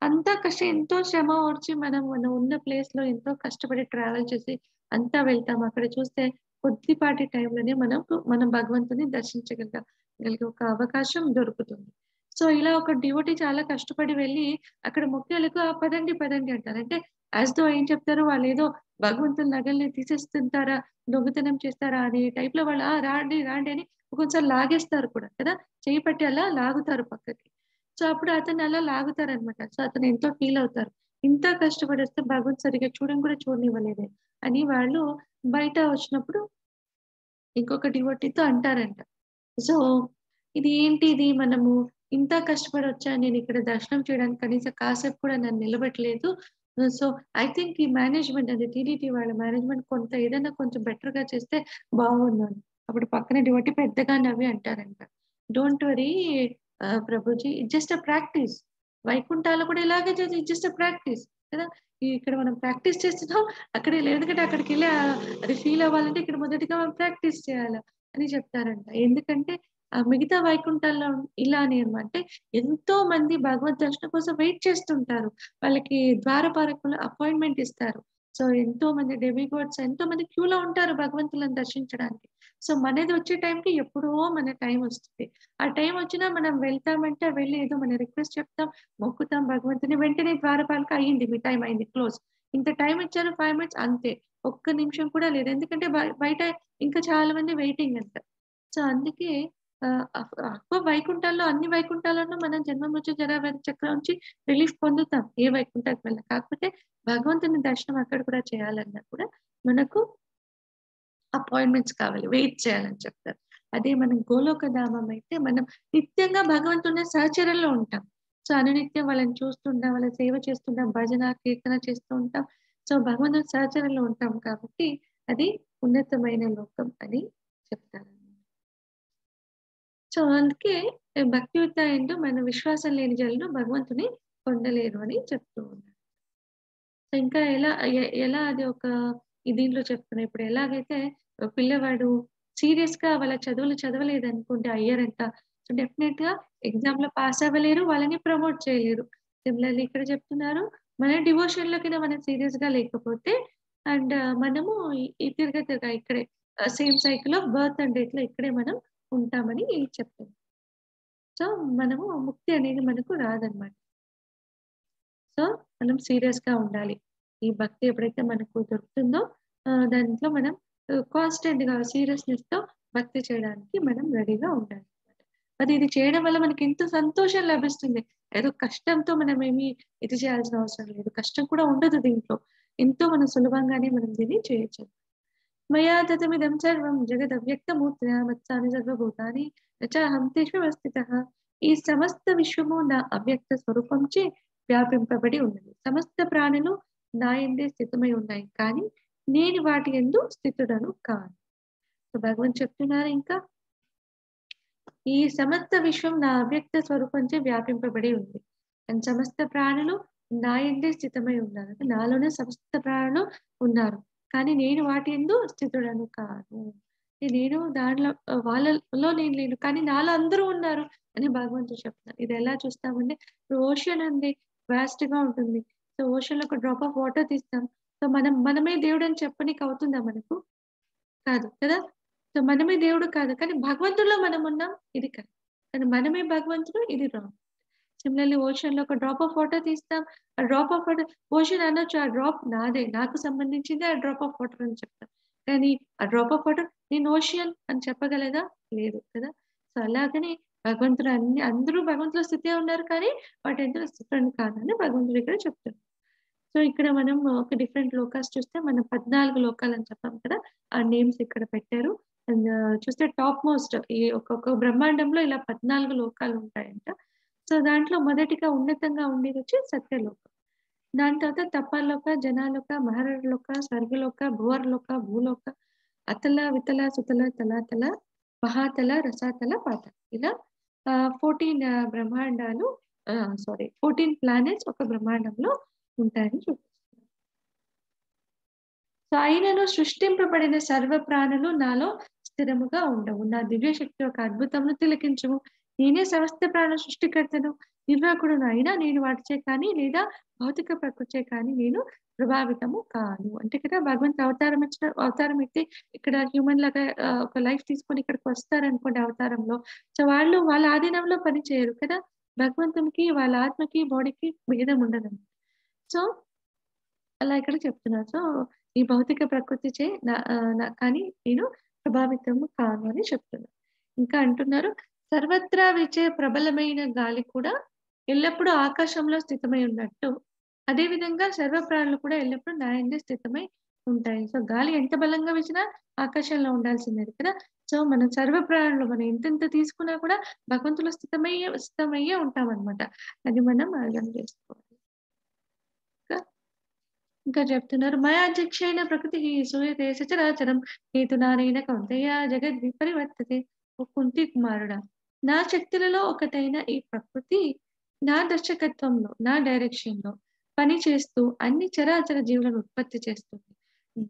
అంతా ఎంతో శ్రమ ఓర్చి మనం ఉన్న ప్లేస్‌లో ఎంతో కష్టపడి ట్రావెల్ చేసి అంతా వెళ్తాం. అక్కడ చూస్తే కొద్దిపాటి టైంలోనే మనం భగవంతుని గలిగే ఒక అవకాశం దొరుకుతుంది. సో, ఇలా ఒక డివోటీ చాలా కష్టపడి వెళ్లి అక్కడ మొక్కేలకు పదండి, పదండి అంటారు. అంటే యాస్ థో ఏం చెప్తారు వాళ్ళేదో భగవంతుని నగల్ని తీసేస్తుంటారా, దొంగతనం చేస్తారా అనే టైప్‌లో వాళ్ళు రాండి, రాండి అని ఒక్కొక్కసారి లాగేస్తారు కూడా కదా! చెయ్యి పట్టి అలా లాగుతారు పక్కకి. సో, అప్పుడు అతన్ని అలా లాగుతారనమాట. సో, అతను ఎంతో ఫీలవుతారు. ఇంత కష్టపడొస్తే భగవంతుడు సరిగ్గా కూడా చూడనివ్వలేదే అని వాళ్ళు బయట వచ్చినప్పుడు ఇంకొక డివోటీతో అంటారంట. సో, ఇది ఏంటి ఇది మనము ఇంత కష్టపడొచ్చా నేనిక్కడ దర్శనం చేయడానికి కనీసం కాసేపు కూడా నన్ను నిలబెట్టలేదు. సో, ఐ థింక్ ఈ మేనేజ్‌మెంట్ అది టీటీడీ వాళ్ళ మేనేజ్‌మెంట్ ఏదైనా కొంచెం బెటర్‌గా చేస్తే బాగుండు అని. అప్పుడు పక్కన డివోటీ పెద్దగా నవ్వి అంటారంట. Don't worry Prabhuji it's just a practice. వైకుంఠాలు కూడా ఇలాగే ఇట్స్ జస్ట్ ఎ ప్రాక్టీస్ కదా! ఇక్కడ మనం ప్రాక్టీస్ చేస్తున్నాం. ఎందుకంటే అక్కడికెళ్ళి అది ఫీల్ అవ్వాలంటే ఇక్కడ మొదటిగా మనం ప్రాక్టీస్ చేయాల అని చెప్తారంట. ఎందుకంటే మిగతా వైకుంఠాల్లో ఇలానే అన్నమాట. అంటే ఎంతో మంది భగవద్ దర్శనం కోసం వెయిట్ చేస్తుంటారు. వాళ్ళకి ద్వారపాలకులు అపాయింట్‌మెంట్ ఇస్తారు. సో, ఎంతో మంది డెమిగాడ్స్ ఎంతో మంది క్యూలో ఉంటారు భగవంతులను దర్శించడానికి. సో, మనది వచ్చే టైంకి ఎప్పుడో మన టైం వస్తుంది. ఆ టైం వచ్చినా మనం వెళ్తామంటే వెళ్లి ఏదో మన రిక్వెస్ట్ చెప్తాం, మొక్కుతాం భగవంతుని. వెంటనే ద్వారపాలక అయింది. మీ టైం అయింది. క్లోజ్. ఇంత టైమ్ ఇచ్చారు 5 మినిట్స్ అంతే. ఒక్క నిమిషం కూడా లేదు. ఎందుకంటే బయట ఇంకా చాలా మంది వెయిటింగ్ అంట. సో, అందుకే వైకుంఠాల్లో అన్ని వైకుంఠాల్లోనూ మనం జన్మ మృత్యు జరా వ్యాధి చక్రం నుంచి రిలీఫ్ పొందుతాం. ఏ వైకుంఠానికి వెళ్ళినా. కాకపోతే భగవంతుని దర్శనం అక్కడ కూడా చేయాలన్నా కూడా మనకు అపాయింట్‌మెంట్స్ కావాలి. వెయిట్ చేయాలని చెప్తారు. అదే మనం గోలోకధామం అయితే మనం నిత్యంగా భగవంతుని సహచర్యంలో ఉంటాం. సో, అనునిత్యం వాళ్ళని చూస్తుంటాం, వాళ్ళ సేవ చేస్తుంటాం, భజన, కీర్తన చేస్తూ ఉంటాం. సో, భగవంతుని సహచర్యంలో ఉంటాం కాబట్టి అది ఉన్నతమైన లోకం అని చెప్తారు. సో, అందుకే భక్తియుత ఏంటో మన విశ్వాసం లేని జనులు భగవంతుని పొందలేరు అని చెప్తూ ఉన్నారు. సో, ఇంకా ఎలా అది దీంట్లో చెప్తున్నా. ఇప్పుడు ఎలాగైతే పిల్లవాడు సీరియస్‌గా వాళ్ళ చదువులు చదవలేదనుకోండి అయ్యరంతా. సో, డెఫినెట్‌గా ఎగ్జామ్‌లో పాస్ అవ్వలేరు. వాళ్ళని ప్రమోట్ చేయలేరు. సిమిలర్‌లీ ఇక్కడ చెప్తున్నారు. మన డివోషన్‌లోకిన మనం సీరియస్‌గా లేకపోతే అండ్ మనము తిరగ ఇక్కడే same cycle of birth and డెత్‌లో ఇక్కడే మనం ఉంటామని చెప్తుంది. సో, మనము ముక్తి అనేది మనకు రాదనమాట. సో, మనం సీరియస్‌గా ఉండాలి. ఈ భక్తి ఎప్పుడైతే మనకు దొరుకుతుందో దాంట్లో మనం కాన్స్టెంట్‌గా సీరియస్‌నెస్‌తో భక్తి చేయడానికి మనం రెడీగా ఉండాలి. మరి ఇది చేయడం వల్ల మనకి ఎంతో సంతోషం లభిస్తుంది. ఏదో కష్టంతో మనమేమి ఇది చేయాల్సిన అవసరం లేదు. కష్టం కూడా ఉండదు దీంట్లో. ఎంతో మనం సులభంగానే మనం దీన్ని చేయొచ్చు. మయా తతమిదం సర్వం జగదవ్యక్తమూర్తినా మత్స్థాని సర్వభూతాని న చాహం తేష్వస్థితః. ఈ సమస్త విశ్వము నా అవ్యక్త స్వరూపంచే వ్యాపింపబడి ఉన్నది. సమస్త ప్రాణులు నా యందే స్థితమై ఉన్నాయి. కానీ నేను వాటి యందు స్థితుడను కాను. సో భగవంతుడు చెప్తున్నారు ఇంకా, ఈ సమస్త విశ్వం నా అవ్యక్త స్వరూపంచే వ్యాపింపబడి ఉంది. అండ్ సమస్త ప్రాణులు నా యందే స్థితమై ఉన్నారు. అంటే నాలోనే సమస్త ప్రాణులు ఉన్నారు. కానీ నేను వాటి యందు స్థితుడను కాను. నేను దాంట్లో వాళ్ళలో నేను లేను. కానీ నాలో అందరూ ఉన్నారు అని భగవంతుడు చెప్తున్నారు. ఇది ఎలా చూస్తామంటే, ఇప్పుడు ఓషన్ ఉంది, వాస్ట్ గా ఉంటుంది. సో ఓషన్ లో ఒక డ్రాప్ ఆఫ్ వాటర్ తీస్తాం. సో మనమే దేవుడు అని చెప్పనీకి అవుతుందా మనకు? కాదు కదా! సో మనమే దేవుడు కాదు. కానీ భగవంతుడిలో మనం ఉన్నాం. ఇది కరెక్ట్. కానీ మనమే భగవంతుడు, ఇది రాంగ్. సిమిలర్‌లీ ఓషన్‌లో ఒక డ్రాప్ ఆఫ్ వాటర్ తీస్తాం. ఆ డ్రాప్ ఆఫ్ వాటర్ ఓషన్ అనొచ్చు. ఆ డ్రాప్ నాదే. నాకు సంబంధించిందే ఆ డ్రాప్ ఆఫ్ వాటర్ అని చెప్తాం. కానీ ఆ డ్రాప్ ఆఫ్ వాటర్ నేను ఓషన్ అని చెప్పగలదా? లేదు కదా! సో అలాగనే భగవంతుడు అందరూ భగవంతులో స్థితే ఉన్నారు. కానీ వాటంతట స్థితుడని కాదని భగవంతుడు ఇక్కడ చెప్తున్నారు. సో ఇక్కడ మనం ఒక డిఫరెంట్ లోకాస్ చూస్తే మనం 14 లోకాలని చెప్పాం కదా! ఆ నేమ్స్ ఇక్కడ పెట్టారు. అండ్ చూస్తే టాప్ మోస్ట్ ఈ ఒక్కొక్క బ్రహ్మాండంలో ఇలా 14 లోకాలు ఉంటాయంట. సో దాంట్లో మొదటిగా ఉన్నతంగా ఉండేదొచ్చి సత్యలోకం. దాని తర్వాత తపాలోక, జనాలోక, మహరలోక, స్వర్గలోక, భువర్లోక, భూలోక, అతల, వితల, సుతల, తలాతల, మహాతల, రసాతల, పాతాళ. ఇలా 14 బ్రహ్మాండాలు 14 ప్లానెట్స్ ఒక బ్రహ్మాండంలో ఉంటాయని చూపిస్తుంది. సో అయినను సృష్టింపబడిన సర్వ ప్రాణులు నాలో స్థిరముగా ఉండవు. నా దివ్య శక్తి యొక్క అద్భుతమును తిలకించుము. నేనే సమస్త ప్రాణ సృష్టికర్తను, నిర్వాహకుడును అయినా నేను వాటిచే కానీ లేదా భౌతిక ప్రకృతిచే కానీ నేను ప్రభావితము కాను. అంటే ఇక్కడ భగవంతుడు అవతారం ఎత్తి ఇక్కడ హ్యూమన్ లాగా ఒక లైఫ్ తీసుకొని ఇక్కడికి వస్తారనుకోండి అవతారంలో. సో వాళ్ళు వాళ్ళ ఆధీనంలో పని చేయరు కదా! భగవంతునికి వాళ్ళ ఆత్మకి, బాడీకి భేదం ఉండదన్నమాట. సో అలా ఇక్కడ చెప్తున్నారు. సో ఈ భౌతిక ప్రకృతిచే కానీ నేను ప్రభావితము కాను అని చెప్తున్నారు. ఇంకా అంటున్నారు, సర్వత్రా వీచే ప్రబలమైన గాలి కూడా ఎల్లప్పుడూ ఆకాశంలో స్థితమై ఉన్నట్టు, అదే విధంగా సర్వ ప్రాణులు కూడా ఎల్లప్పుడూ నా యందే స్థితమై ఉంటాయి. సో గాలి ఎంత బలంగా వీచినా ఆకాశంలో ఉండాల్సిందే కదా! సో మనం సర్వ ప్రాణులు మనం ఎంతెంత తీసుకున్నా కూడా భగవంతులో స్థితమయ్యే ఉంటామన్నమాట. అది మనం అర్థం చేసుకోవాలి. ఇంకా చెప్తున్నారు, మయాధ్యక్షేణ ప్రకృతి సూయతే సచరాచరం హేతునానైన కౌంతేయ జగద్విపరివర్తతే. ఓ కుంతి కుమారుడా, నా శక్తులలో ఒకటైన ఈ ప్రకృతి నా దర్శకత్వంలో, నా డైరెక్షన్ లో పని చేస్తూ అన్ని చరాచర జీవులను ఉత్పత్తి చేస్తుంది.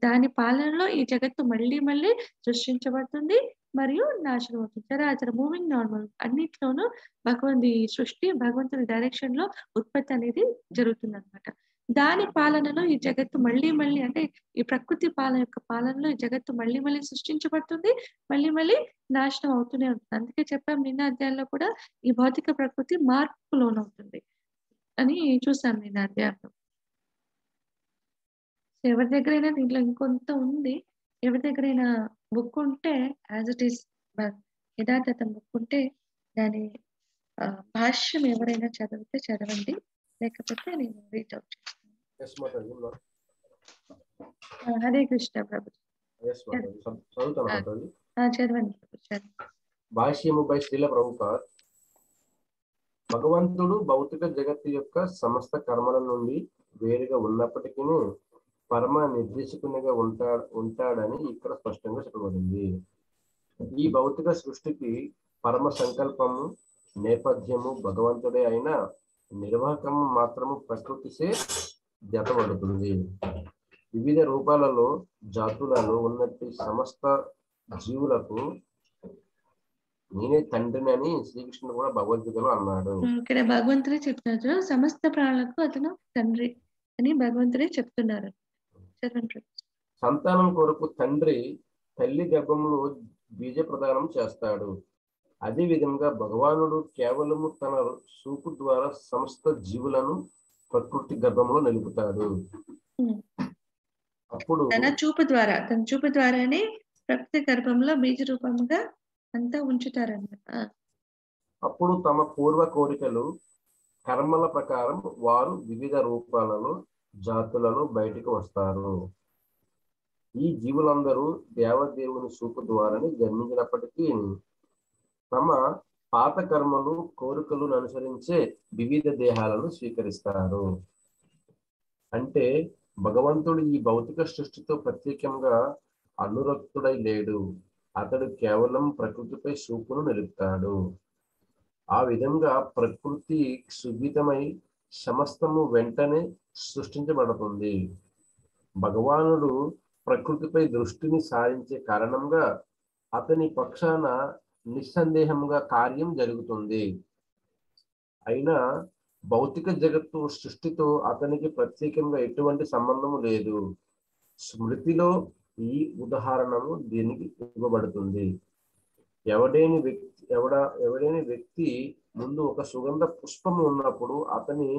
దాని పాలనలో ఈ జగత్తు మళ్ళీ మళ్ళీ సృష్టించబడుతుంది మరియు నాశనం అవుతుంది. చరాచర మూవింగ్ నార్మల్ అన్నిట్లోనూ భగవంతుడి డైరెక్షన్ లో ఉత్పత్తి అనేది జరుగుతుంది అనమాట. దాని పాలనలో ఈ జగత్తు మళ్ళీ మళ్ళీ అంటే ఈ ప్రకృతి పాలనలో ఈ జగత్తు మళ్ళీ మళ్ళీ సృష్టించబడుతుంది. మళ్ళీ మళ్ళీ నాశనం అవుతూనే ఉంటుంది. అందుకే చెప్పాం నిన్న అధ్యాయంలో కూడా ఈ భౌతిక ప్రకృతి మార్పుకు లోనవుతుంది అని చూసాం నిన్న అధ్యాయంలో. ఎవరి దగ్గరైనా దీంట్లో ఇంకొంత ఉంది. ఎవరి దగ్గరైనా బుక్ ఉంటే యాజ్ ఇట్ ఈస్ యథాతథం బుక్ ఉంటే దాని భాష్యం ఎవరైనా చదివితే చదవండి. లేకపోతే నేను రీచ్ అవుట్ చేస్తాను. హరే కృష్ణ ప్రభు. చదవండి. భాష్యము బై శ్రీల ప్రభుపాద్. భగవంతుడు భౌతిక జగత్తు యొక్క సమస్త కర్మల నుండి వేరుగా ఉన్నప్పటికీ పరమ నిర్దేశకునిగా ఉంటాడని ఇక్కడ స్పష్టంగా చెప్పబడింది. ఈ భౌతిక సృష్టికి పరమ సంకల్పము నేపథ్యము భగవంతుడే అయినా నిర్వాహకము మాత్రము ప్రకృతిసే జతపడుతుంది. వివిధ రూపాలలో జాతులలో ఉన్నట్టు సమస్త జీవులకు నేనే తండ్రిని అని శ్రీకృష్ణుడు కూడా భగవద్గీతలో అన్నాడు. ఇక్కడ భగవంతుడే చెప్తున్నారు, సమస్త ప్రాణులకు అతను తండ్రి అని భగవంతుడే చెప్తున్నారు. సంతానం కొరకు తండ్రి తల్లి గర్భంలో బీజ ప్రదానం చేస్తాడు. అదే విధంగా భగవానుడు కేవలము తన చూపు ద్వారా సమస్త జీవులను ప్రకృతి గర్భంలో నిలుపుతాడు. అప్పుడు తన చూపు ద్వారానే ప్రకృతి గర్భంలో బీజ రూపంగా అంతా ఉంచుతారన్నమాట. అప్పుడు తమ పూర్వ కోరికలు కర్మల ప్రకారం వారు వివిధ రూపాలలో జాతులలో బయటికి వస్తారు. ఈ జీవులందరూ దేవదేవుని చూపు ద్వారానే జన్మించినప్పటికీ తమ పాత కర్మలు కోరికలను అనుసరించే వివిధ దేహాలను స్వీకరిస్తారు. అంటే భగవంతుడు ఈ భౌతిక సృష్టితో ప్రత్యేకంగా అనురక్తుడై లేడు. అతడు కేవలం ప్రకృతిపై చూపును నిలుపుతాడు. ఆ విధంగా ప్రకృతి సుభితమై సమస్తము వెంటనే సృష్టించబడుతుంది. భగవానుడు ప్రకృతిపై దృష్టిని సారించే కారణంగా అతని పక్షాన నిస్సందేహంగా కార్యం జరుగుతుంది. అయినా భౌతిక జగత్తు సృష్టితో అతనికి ప్రత్యేకంగా ఎటువంటి సంబంధము లేదు. స్మృతిలో ఈ ఉదాహరణము దీనికి ఇవ్వబడుతుంది. ఎవడైన వ్యక్తి ముందు ఒక సుగంధ పుష్పము ఉన్నప్పుడు అతని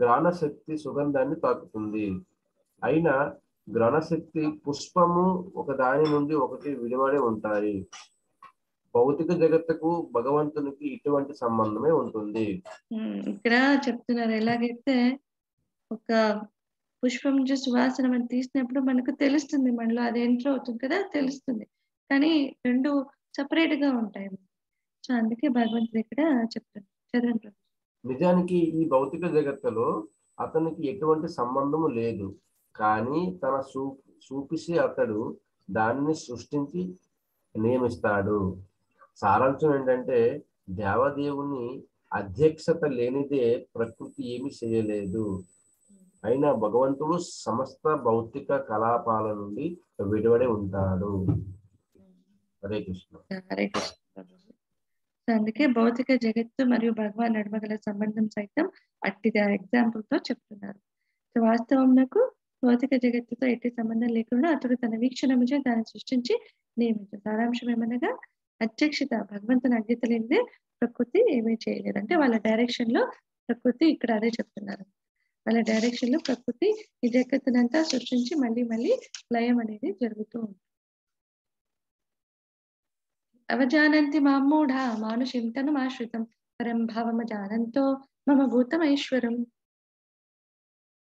గ్రహణశక్తి సుగంధాన్ని తాకుతుంది. అయినా గ్రహణశక్తి పుష్పము ఒక దాని నుండి ఒకటి విడివడి ఉంటాయి. భౌతిక జగత్తుకు భగవంతునికి ఇటువంటి సంబంధమే ఉంటుంది. ఇక్కడ చెప్తున్నారు ఎలాగైతే ఒక పుష్పం నుంచి సువాసన మనం తీసినప్పుడు మనకు తెలుస్తుంది, మనలో అది ఎంటర్ అవుతుంది కదా, తెలుస్తుంది. కానీ రెండు సపరేట్ గా ఉంటాయి. సో అందుకే భగవంతుడు ఇక్కడ చెప్తారు. చదవండి. నిజానికి ఈ భౌతిక జగత్తులో అతనికి ఎటువంటి సంబంధము లేదు. కానీ తన చూపిసి అతడు దానిని సృష్టించి నియమిస్తాడు. సారాంశం ఏంటంటే దేవదేవుని అధ్యక్షత లేనిదే ప్రకృతి ఏమి చేయలేదు. అయినా భగవంతుడు సమస్త భౌతిక కలాపాల నుండి విడివడి ఉంటాడు. హరే కృష్ణ. హరే కృష్ణ. అందుకే భౌతిక జగత్తు మరియు భగవాన్ నడుమ గల సంబంధం సైతం అట్టిగా ఎగ్జాంపుల్ తో చెప్తున్నారు. సో వాస్తవంలో భౌతిక జగత్తుతో ఎట్టి సంబంధం లేకుండా అతడు తన వీక్షణముచే దాన్ని సృష్టించి నియమించారు. సారాంశం ఏమనగా అధ్యక్షత భగవంతుని అధ్యత లేనిదే ప్రకృతి ఏమీ చేయలేదు. అంటే వాళ్ళ డైరెక్షన్ లో ప్రకృతి ఇక్కడ అదే చెప్తున్నారు. వాళ్ళ డైరెక్షన్ లో ప్రకృతి ఈ జగత్తునంతా సృష్టించి మళ్ళీ మళ్ళీ లయం అనేది జరుగుతూ ఉంటుంది. అవజానంతి మామూఢ మానుషిం తనుమాశ్రితం పరం భావమజానంతో మమ భూతమైశ్వరం.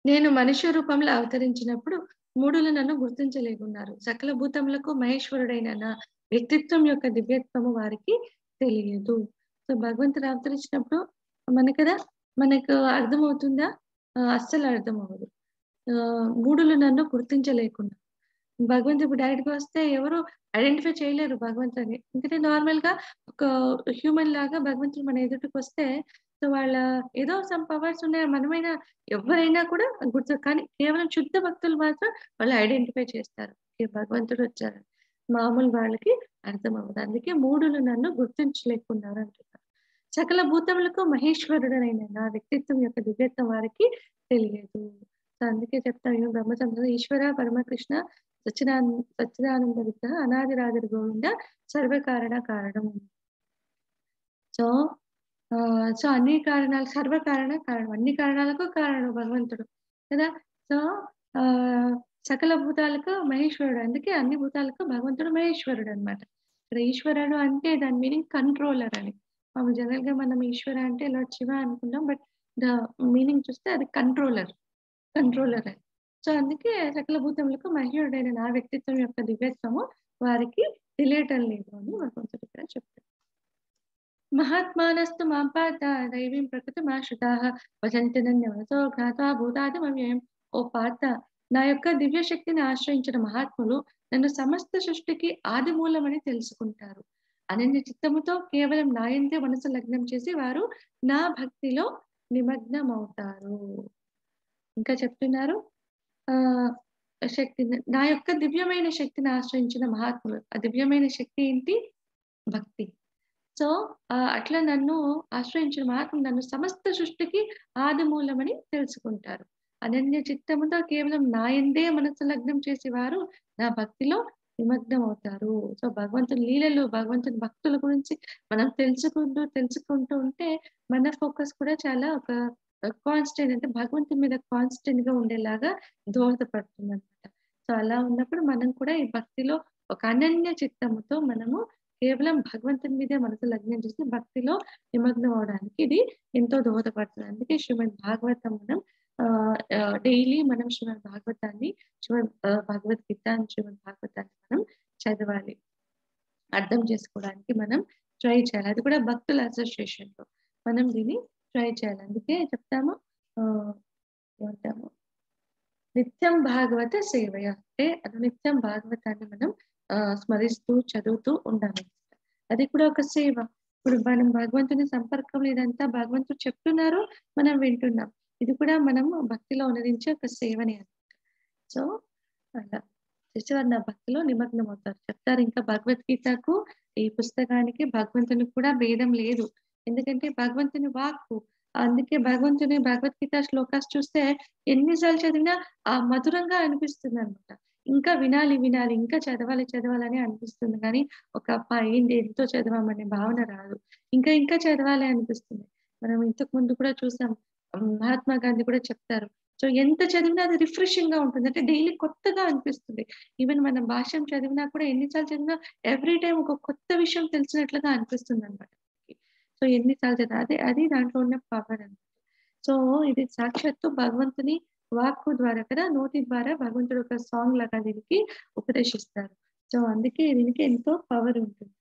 నేను మనుష్య రూపంలో అవతరించినప్పుడు మూడులు నన్ను గుర్తించలేకున్నారు. సకల భూతములకు మహేశ్వరుడైన నా వ్యక్తిత్వం యొక్క దివ్యత్వము వారికి తెలియదు. సో భగవంతుడు అవతరించినప్పుడు మనకు అర్థమవుతుందా? అస్సలు అర్థం అవ్వదు. మూడులు నన్ను గుర్తించలేకున్నా. భగవంతుడు డైరెక్ట్ గా వస్తే ఎవరు ఐడెంటిఫై చేయలేరు భగవంతుని. ఎందుకంటే నార్మల్ గా ఒక హ్యూమన్ లాగా భగవంతుడు మన ఎదుటికి వస్తే సో వాళ్ళ ఏదో సమ్ పవర్స్ ఉన్నాయి, మనమైనా ఎవరైనా కూడా గుర్తు. కానీ కేవలం శుద్ధ భక్తులు మాత్రం వాళ్ళు ఐడెంటిఫై చేస్తారు భగవంతుడు వచ్చారు. మామూలు వాళ్ళకి అర్థం అవ్వదు. అందుకే మూడులు నన్ను గుర్తించలేకున్నారు అంటున్నారు. సకల భూతములకు మహేశ్వరుడనైన నా వ్యక్తిత్వం యొక్క దివ్యత్వం వారికి తెలియదు. సో అందుకే చెప్తాను బ్రహ్మచంద్ర ఈశ్వర పరమకృష్ణ సచ్చిదానంద విగ్రహ అనాదిరాజుడు గోవింద సర్వకారణ కారణం. సో అన్ని కారణాలు సర్వకారణ కారణం, అన్ని కారణాలకు కారణం భగవంతుడు కదా. సో సకల భూతాలకు మహేశ్వరుడు. అందుకే అన్ని భూతాలకు భగవంతుడు మహేశ్వరుడు అనమాట. ఇక్కడ ఈశ్వరుడు అంటే దాని మీనింగ్ కంట్రోలర్ అని. జనరల్ గా మనం ఈశ్వర అంటే లార్డ్ శివ అనుకుంటాం, బట్ ద మీనింగ్ చూస్తే అది కంట్రోలర్ అని. సో అందుకే సకల భూతములకు మహేశ్వరుడైన నా వ్యక్తిత్వం యొక్క దివ్యత్వము వారికి తెలియటం లేదు అని భగవంతుడు ఇక్కడ చెప్తారు. మహాత్మానస్తు మాం పార్థ దైవీం ప్రకృతిమాశ్రితాః భజంతి నన్య మనసో జ్ఞాత్వా భూతాదిమవ్యయం. ఓ పార్థ, నా యొక్క దివ్య శక్తిని ఆశ్రయించిన మహాత్ములు నన్ను సమస్త సృష్టికి ఆది మూలమని తెలుసుకుంటారు. అనన్య చిత్తముతో కేవలం నా యందే మనసు లగ్నం చేసి వారు నా భక్తిలో నిమగ్నమవుతారు. ఇంకా చెప్తున్నారు శక్తి, నా యొక్క దివ్యమైన శక్తిని ఆశ్రయించిన మహాత్ములు. ఆ దివ్యమైన శక్తి ఏంటి? భక్తి. సో అట్లా నన్ను ఆశ్రయించిన మహాత్ములు నన్ను సమస్త సృష్టికి ఆది మూలమని తెలుసుకుంటారు. అనన్య చిత్తముతో కేవలం నా యందే మనసు లగ్నం చేసి వారు నా భక్తిలో నిమగ్నం అవుతారు. సో భగవంతుని లీలలు, భగవంతుని భక్తుల గురించి మనం తెలుసుకుంటూ ఉంటే మన ఫోకస్ కూడా చాలా ఒక కాన్స్టెంట్, అంటే భగవంతుని మీద కాన్స్టెంట్ గా ఉండేలాగా దోహదపడుతుంది అనమాట. సో అలా ఉన్నప్పుడు మనం కూడా ఈ భక్తిలో ఒక అనన్య చిత్తముతో మనము కేవలం భగవంతుని మీదే మనసు లగ్నం చేసి భక్తిలో నిమగ్నం అవడానికి ఇది ఎంతో దోహదపడుతుంది. అందుకే శ్రీమద్ భాగవతం మనం డైలీ మనం శ్రీమద్ భాగవతాన్ని భగవద్గీత శ్రీమద్ భాగవతాన్ని మనం చదవాలి. అర్థం చేసుకోవడానికి మనం ట్రై చేయాలి. అది కూడా భక్తుల అసోసియేషన్‌లో మనం దీన్ని ట్రై చేయాలి. అందుకే చెప్తాము ఏమంటాము నిత్యం భాగవత సేవయ అంటే నిత్యం భాగవతాన్ని మనం స్మరిస్తూ చదువుతూ ఉండాలి. అది కూడా ఒక సేవ. ఇప్పుడు మనం భగవంతుని సంపర్కంలో ఇదంతా భగవంతుడు చెప్తున్నారు, మనం వింటున్నాం. ఇది కూడా మనం భక్తిలో ఉన్నదించే ఒక సేవనే అన్నమాట. సో అలా చేసేవారు నా భక్తిలో నిమగ్నం అవుతారు. చెప్తారు ఇంకా భగవద్గీతకు ఈ పుస్తకానికి భగవంతునికి కూడా భేదం లేదు. ఎందుకంటే భగవంతుని వాక్కు. అందుకే భగవంతుని భగవద్గీత శ్లోకాస్ చూస్తే ఎన్నిసార్లు చదివినా మధురంగా అనిపిస్తుందన్నమాట. ఇంకా వినాలి, వినాలి, ఇంకా చదవాలి, చదవాలని అనిపిస్తుంది. కానీ ఒక అబ్బా! ఏంటి ఎంతో చదివామనే భావన రాదు. ఇంకా ఇంకా చదవాలి అనిపిస్తుంది. మనం ఇంతకు ముందు కూడా చూసాం. మహాత్మా గాంధీ కూడా చెప్తారు. సో ఎంత చదివినా అది రిఫ్రెషింగ్‌గా ఉంటుంది. అంటే డైలీ కొత్తగా అనిపిస్తుంది. ఈవెన్ మనం భాష్యం చదివినా కూడా ఎన్ని సార్లు చదివినా ఎవ్రీ టైమ్ ఒక కొత్త విషయం తెలిసినట్లుగా అనిపిస్తుందన్నమాట. సో ఎన్ని సార్లు చదివినా అది దాంట్లో ఉన్న పవర్ అన్నమాట. సో ఇది సాక్షాత్తు భగవంతుని వాక్కు ద్వారా కదా, నోటి ద్వారా భగవంతుడు ఒక సాంగ్ లాగా దీనికి ఉపదేశిస్తారు. సో అందుకే దీనికి ఎంతో పవర్ ఉంటుంది.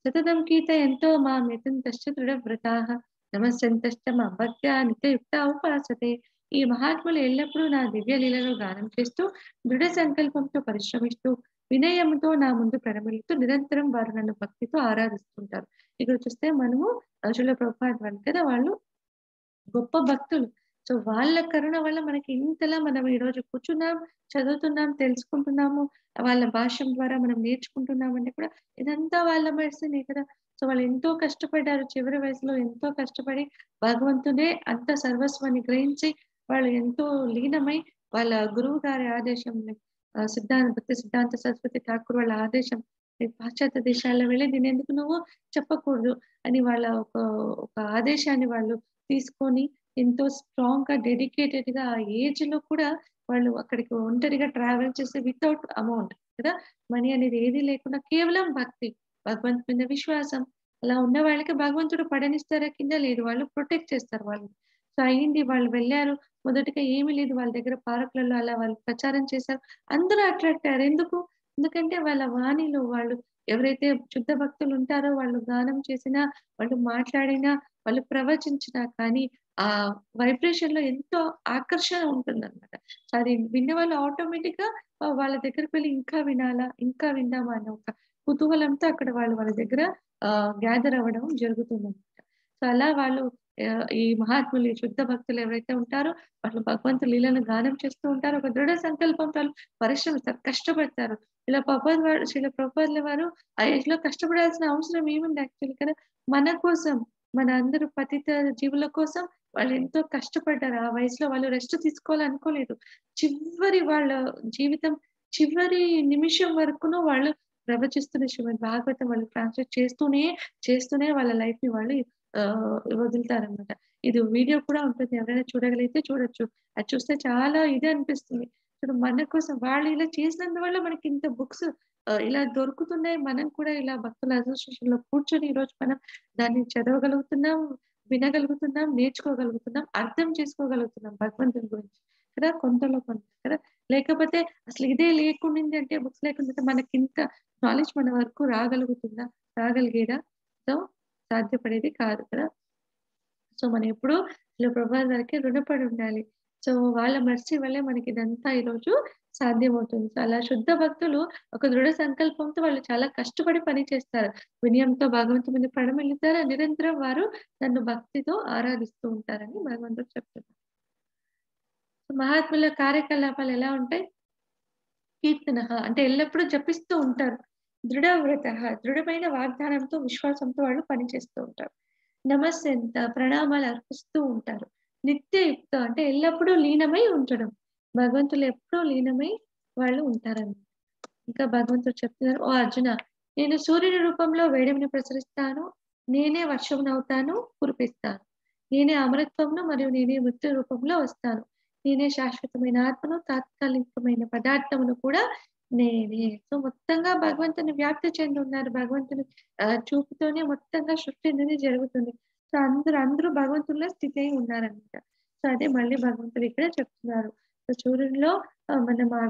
సతతం గీత ఎంతో మామెతంతశ్చ దృఢవ్రతాః నమస్యంతశ్చ మాం భక్త్యా నిత్యయుక్తా ఉపాసతే. ఈ మహాత్ములు ఎల్లప్పుడూ నా దివ్య లీలలో గానం చేస్తూ, దృఢ సంకల్పంతో పరిశ్రమిస్తూ, వినయముతో నా ముందు ప్రణమిలుతూ నిరంతరం వారు నన్ను భక్తితో ఆరాధిస్తుంటారు. ఇక్కడ చూస్తే మనము శ్రీల ప్రభుపాద వాళ్ళు కదా, వాళ్ళు గొప్ప భక్తులు. సో వాళ్ళ కరుణ వల్ల మనకి ఇంతలా మనం ఈరోజు కూర్చున్నాం, చదువుతున్నాం, తెలుసుకుంటున్నాము. వాళ్ళ భాష్యం ద్వారా మనం నేర్చుకుంటున్నామంటే కూడా ఇదంతా వాళ్ళ మెడిసినే కదా. సో వాళ్ళు ఎంతో కష్టపడ్డారు. చివరి వయసులో ఎంతో కష్టపడి భగవంతుడే అంత సర్వస్వాన్ని గ్రహించి వాళ్ళు ఎంతో లీనమై వాళ్ళ గురువు గారి ఆదేశం భక్తి సిద్ధాంత సరస్వతి ఠాకూర్ వాళ్ళ ఆదేశం పాశ్చాత్య దేశాల్లో వెళ్ళి దీన్నెందుకు నువ్వు చెప్పకూడదు అని వాళ్ళ ఒక ఆదేశాన్ని వాళ్ళు తీసుకొని ఎంతో స్ట్రాంగ్‌గా, డెడికేటెడ్‌గా ఆ ఏజ్‌లో కూడా వాళ్ళు అక్కడికి ఒంటరిగా ట్రావెల్ చేసి వితౌట్ అమౌంట్ కదా! మనీ అనేది ఏది లేకుండా కేవలం భక్తి, భగవంతుని మీద విశ్వాసం. అలా ఉన్న వాళ్ళకి భగవంతుడు పడనిస్తారా కింద లేదు. వాళ్ళు ప్రొటెక్ట్ చేస్తారు వాళ్ళని. సో అయింది. వాళ్ళు వెళ్లారు. మొదటిగా ఏమీ లేదు. వాళ్ళ దగ్గర పార్కులలో అలా వాళ్ళు ప్రచారం చేశారు. అందరూ అట్రాక్ట్ అయ్యారు. ఎందుకు? ఎందుకంటే వాళ్ళ వాణిలో వాళ్ళు ఎవరైతే శుద్ధ భక్తులు ఉంటారో వాళ్ళు గానం చేసినా, వాళ్ళు మాట్లాడినా, వాళ్ళు ప్రవచించినా కానీ ఆ వైబ్రేషన్‌లో ఎంతో ఆకర్షణ ఉంటుందన్నమాట. సో అది విన్నవాళ్ళు ఆటోమేటిక్‌గా వాళ్ళ దగ్గరికి వెళ్లి ఇంకా వినాలా, ఇంకా విందామా అన్న ఒక కుతూహలంతో అక్కడ వాళ్ళ దగ్గర గ్యాదర్ అవ్వడం జరుగుతుందన్నమాట. సో అలా వాళ్ళు ఈ మహాత్ములు, ఈ శుద్ధ భక్తులు ఎవరైతే ఉంటారో వాళ్ళు భగవంతుడి లీలలను గానం చేస్తూ ఉంటారు. ఒక దృఢ సంకల్పంతో వాళ్ళు పరిశ్రమిస్తారు, కష్టపడతారు. శ్రీల ప్రభుపాదుల వారు ఆ ఏజ్‌లో కష్టపడాల్సిన అవసరం ఏముంది యాక్చువల్లీ కదా! మన కోసం, మన అందరూ పతిత జీవుల కోసం వాళ్ళెంతో కష్టపడ్డారు. ఆ వయసులో వాళ్ళు రెస్ట్ తీసుకోవాలనుకోలేదు. చివరి వాళ్ళ జీవితం చివరి నిమిషం వరకును వాళ్ళు ప్రవచిస్తున్న శ్రీమద్ భాగవతం వాళ్ళు ట్రాన్స్‌లేట్ చేస్తూనే వాళ్ళ లైఫ్‌ని వాళ్ళు వదులుతారనమాట. ఇది వీడియో కూడా ఉంటుంది. ఎవరైనా చూడగలిగితే చూడొచ్చు. అది చూస్తే చాలా ఇది అనిపిస్తుంది. ఇప్పుడు మన కోసం వాళ్ళు ఇలా చేసినందువల్ల మనకింత బుక్స్ ఇలా దొరుకుతున్నాయి. మనం కూడా ఇలా భక్తుల అసోసియేషన్‌లో కూర్చొని ఈరోజు మనం దాన్ని చదవగలుగుతున్నాం, వినగలుగుతున్నాం, నేర్చుకోగలుగుతున్నాం, అర్థం చేసుకోగలుగుతున్నాం భగవంతుని గురించి కదా! కొంతలో కొంత కదా! లేకపోతే అసలు ఇదే లేకుండింది అంటే బుక్స్ లేకుండింటే మనకింత నాలెడ్జ్ మన వరకు రాగలుగుతుందా? రాగలిగేదా? సో, సాధ్యపడేది కాదు కదా! సో, మనం ఎప్పుడూ శిల ప్రభుపాద వారికి రుణపడి ఉండాలి. సో, వాళ్ళ మెర్సీ వల్లే మనకిదంతా ఈరోజు సాధ్యమవుతుంది. సో, అలా శుద్ధ భక్తులు ఒక దృఢ సంకల్పంతో వాళ్ళు చాలా కష్టపడి పని చేస్తారు. వినయంతో భగవంతుని మీద ప్రణమిల్లుతారు. నిరంతరం వారు నన్ను భక్తితో ఆరాధిస్తూ ఉంటారని భగవంతుడు చెప్తున్నారు. మహాత్ముల కార్యకలాపాలు ఎలా ఉంటాయి? కీర్తనః అంటే ఎల్లప్పుడూ జపిస్తూ ఉంటారు. దృఢవ్రతః దృఢమైన వాగ్దానంతో, విశ్వాసంతో వాళ్ళు పనిచేస్తూ ఉంటారు. నమస్యంత ప్రణామాలు అర్పిస్తూ ఉంటారు. నిత్యయుక్త అంటే ఎల్లప్పుడూ లీనమై ఉండడం. భగవంతులు ఎప్పుడూ లీనమై వాళ్ళు ఉంటారన్నమాట. ఇంకా భగవంతుడు చెప్తున్నారు, "ఓ అర్జున! నేను సూర్యుని రూపంలో వేడిమిని ప్రసరిస్తాను. నేనే వర్షమునవుతాను, కురిపిస్తాను. నేనే అమరత్వమును మరియు నేనే మృత్యు రూపంలో వస్తాను. నేనే శాశ్వతమైన ఆత్మను, తాత్కాలికమైన పదార్థమును కూడా నేనే. సో, మొత్తంగా భగవంతుని వ్యాప్తి చెంది ఉన్నారు. భగవంతుని చూపుతోనే మొత్తంగా సృష్టి అనేది జరుగుతుంది. సో, అందరూ భగవంతునిలో స్థితి అయి ఉన్నారనమాట. సో, అదే మళ్ళీ భగవంతుడు ఇక్కడ చెప్తున్నారు. సో, సూర్యునిలో మనం ఆ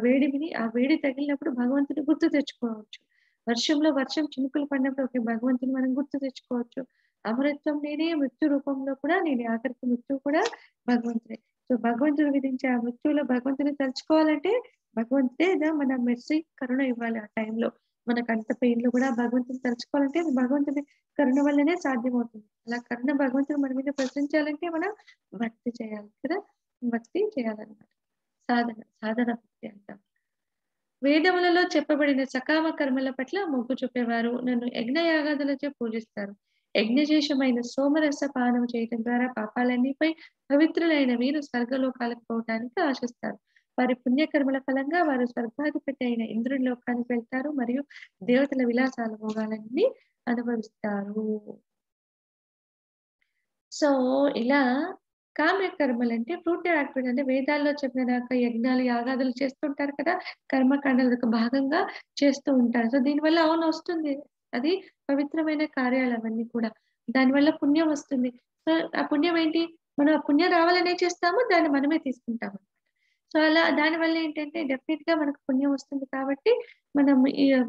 వేడి తగిలినప్పుడు భగవంతుని గుర్తు తెచ్చుకోవచ్చు. వర్షంలో వర్షం చినుకులు పడినప్పుడు ఓకే. భగవంతుని మనం గుర్తు తెచ్చుకోవచ్చు. అమరత్వం నేనే, మృత్యు రూపంలో కూడా నేనే. ఆఖరికి మృత్యువు కూడా భగవంతుడే. సో, భగవంతుడు విధించే ఆ మృత్యువులో భగవంతుని తలుచుకోవాలంటే భగవంతుడే మన మెర్సీ, కరుణ ఇవ్వాలి ఆ టైంలో. మనకంత పెయిన్‌లో కూడా భగవంతుని తలుచుకోవాలంటే అది భగవంతుని కరుణ వల్లనే సాధ్యమవుతుంది. అలా కరుణ భగవంతుడు మన మీద ప్రసరించాలంటే మనం భక్తి చేయాలి కదా! భక్తి చేయాలన్నమాట. సాధన భక్తి అంటాం. వేదములలో చెప్పబడిన సకామ కర్మల పట్ల మొగ్గు చూపేవారు నన్ను యజ్ఞయాగాదులచే పూజిస్తారు. యజ్ఞశేషమైన సోమరస పానం చేయటం ద్వారా పాపాలన్నీపై పవిత్రులైన వీరు స్వర్గలోకాలకు పోవటానికి ఆశిస్తారు. వారి పుణ్యకర్మల ఫలంగా వారు స్వర్గాధిపతి అయిన ఇంద్రుని లోకానికి వెళ్తారు మరియు దేవతల విలాసాల భోగాలన్నీ అనుభవిస్తారు. సో, ఇలా కామ్య కర్మలంటే ఫ్రూటివ్ యాక్టివిటీ అంటే వేదాల్లో చెప్పినదాకా యజ్ఞాలు, యాగాదులు చేస్తుంటారు కదా! కర్మకాండల ఒక భాగంగా చేస్తూ ఉంటారు. సో, దీనివల్ల అవును వస్తుంది. అది పవిత్రమైన కార్యాలు అవన్నీ కూడా. దానివల్ల పుణ్యం వస్తుంది. సో, ఆ పుణ్యం ఏంటి? మనం ఆ పుణ్యం రావాలనే చేస్తాము. దాన్ని మనమే తీసుకుంటాము. సో, అలా దానివల్ల ఏంటంటే డెఫినిట్‌గా మనకు పుణ్యం వస్తుంది కాబట్టి, మనం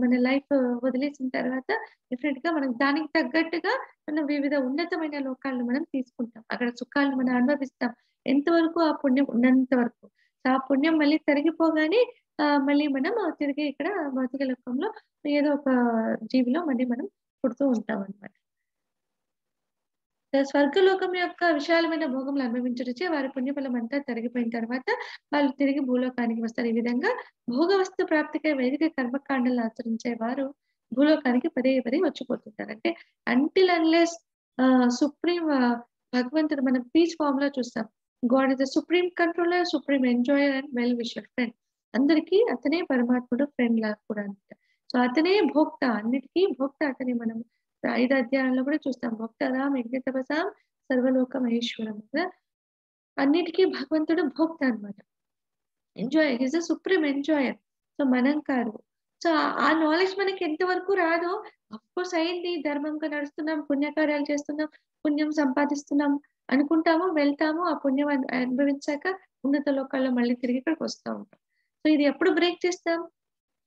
మన లైఫ్ వదిలేసిన తర్వాత డెఫినిట్‌గా మనం దానికి తగ్గట్టుగా మనం వివిధ ఉన్నతమైన లోకాలను మనం తీసుకుంటాం. అక్కడ సుఖాలను మనం అనుభవిస్తాం. ఎంతవరకు ఆ పుణ్యం ఉన్నంత వరకు. సో, ఆ పుణ్యం మళ్ళీ తరిగిపోగానే మళ్ళీ మనం తిరిగి ఇక్కడ భౌతిక లోకంలో ఏదో ఒక జీవిలో మళ్ళీ మనం పుడుతూ ఉంటామనమాట. స్వర్గలోకం యొక్క విశాలమైన భోగములు అనుభవించుటచే వారి పుణ్యఫలం అంతా తరిగిపోయిన తర్వాత వాళ్ళు తిరిగి భూలోకానికి వస్తారు. ఈ విధంగా భోగ వస్తు ప్రాప్తికై వైదిక కర్మకాండలను ఆచరించే వారు భూలోకానికి పదే పదే వచ్చిపోతుంటారు. అంటే అంటిల్ అన్లెస్ సుప్రీం భగవంతుడు మనం పీస్ ఫార్మ్‌లో చూస్తాం. God is the supreme controller, supreme enjoyer and well wisher friend. అందరికీ అతనే పరమాత్ముడు ఫ్రెండ్ లాగా కూడా అనమాట. సో, అతనే భోక్త. అన్నిటికి భోక్త అతనే. మనం 5 అధ్యాయాల్లో కూడా చూస్తాం. భోక్తారాం యజ్ఞతపసాం సర్వలోక మహేశ్వరం కదా! అన్నిటికి భగవంతుడు భోక్త అన్నమాట. Enjoyer. He is the supreme enjoyer. So, మనం కాదు. సో, ఆ నాలెడ్జ్ మనకి ఎంత వరకు రాదో అఫ్‌కోర్స్ అయింది. ధర్మంగా నడుస్తున్నాం, పుణ్యకార్యాలు చేస్తున్నాం, పుణ్యం సంపాదిస్తున్నాం అనుకుంటాము, వెళ్తాము. ఆ పుణ్యం అనుభవించాక ఉన్నత లోకాల్లో మళ్ళీ తిరిగి ఇక్కడికొస్తా ఉంటాం. సో, ఇది ఎప్పుడు బ్రేక్ చేస్తాం?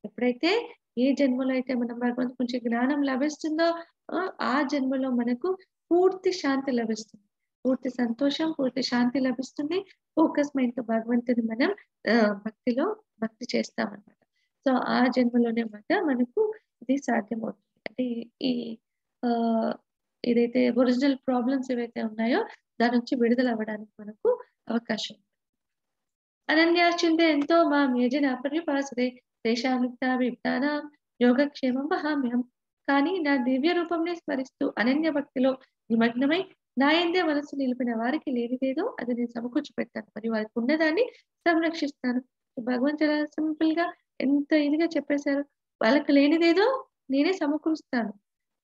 ఎప్పుడైతే ఏ జన్మలో అయితే మనం భగవంతుడి నుంచి జ్ఞానం లభిస్తుందో ఆ జన్మలో మనకు పూర్తి శాంతి లభిస్తుంది. పూర్తి సంతోషం, పూర్తి శాంతి లభిస్తుంది. ఫోకస్ మైండ్‌తో భగవంతుని మనం భక్తిలో భక్తి చేస్తామనమాట. సో, ఆ జన్మలోనే మాట మనకు ఇది సాధ్యమవుతుంది. అంటే ఈ ఆహ్, ఏదైతే ఒరిజినల్ ప్రాబ్లమ్స్ ఏవైతే ఉన్నాయో దాని నుంచి విడుదల అవ్వడానికి మనకు అవకాశం. అనన్యాశ్చింతయంతో మాం యజన పర్యుపాసతే తేషామిత్తాభియుక్తానాం యోగక్షేమం వహామ్యహం. కానీ నా దివ్య రూపంనే స్మరిస్తూ అనన్య భక్తిలో నిమగ్నమై నా యందే మనస్సు నిలిపిన వారికి లేనిదేదో అది నేను సమకూర్చి పెడతాను. మరియు వారికి ఉన్నదాన్ని సంరక్షిస్తాను. భగవంతుడు సింపుల్‌గా ఎంత ఇదిగా చెప్పేశారు. వాళ్ళకి లేనిదేదో నేనే సమకూరుస్తాను.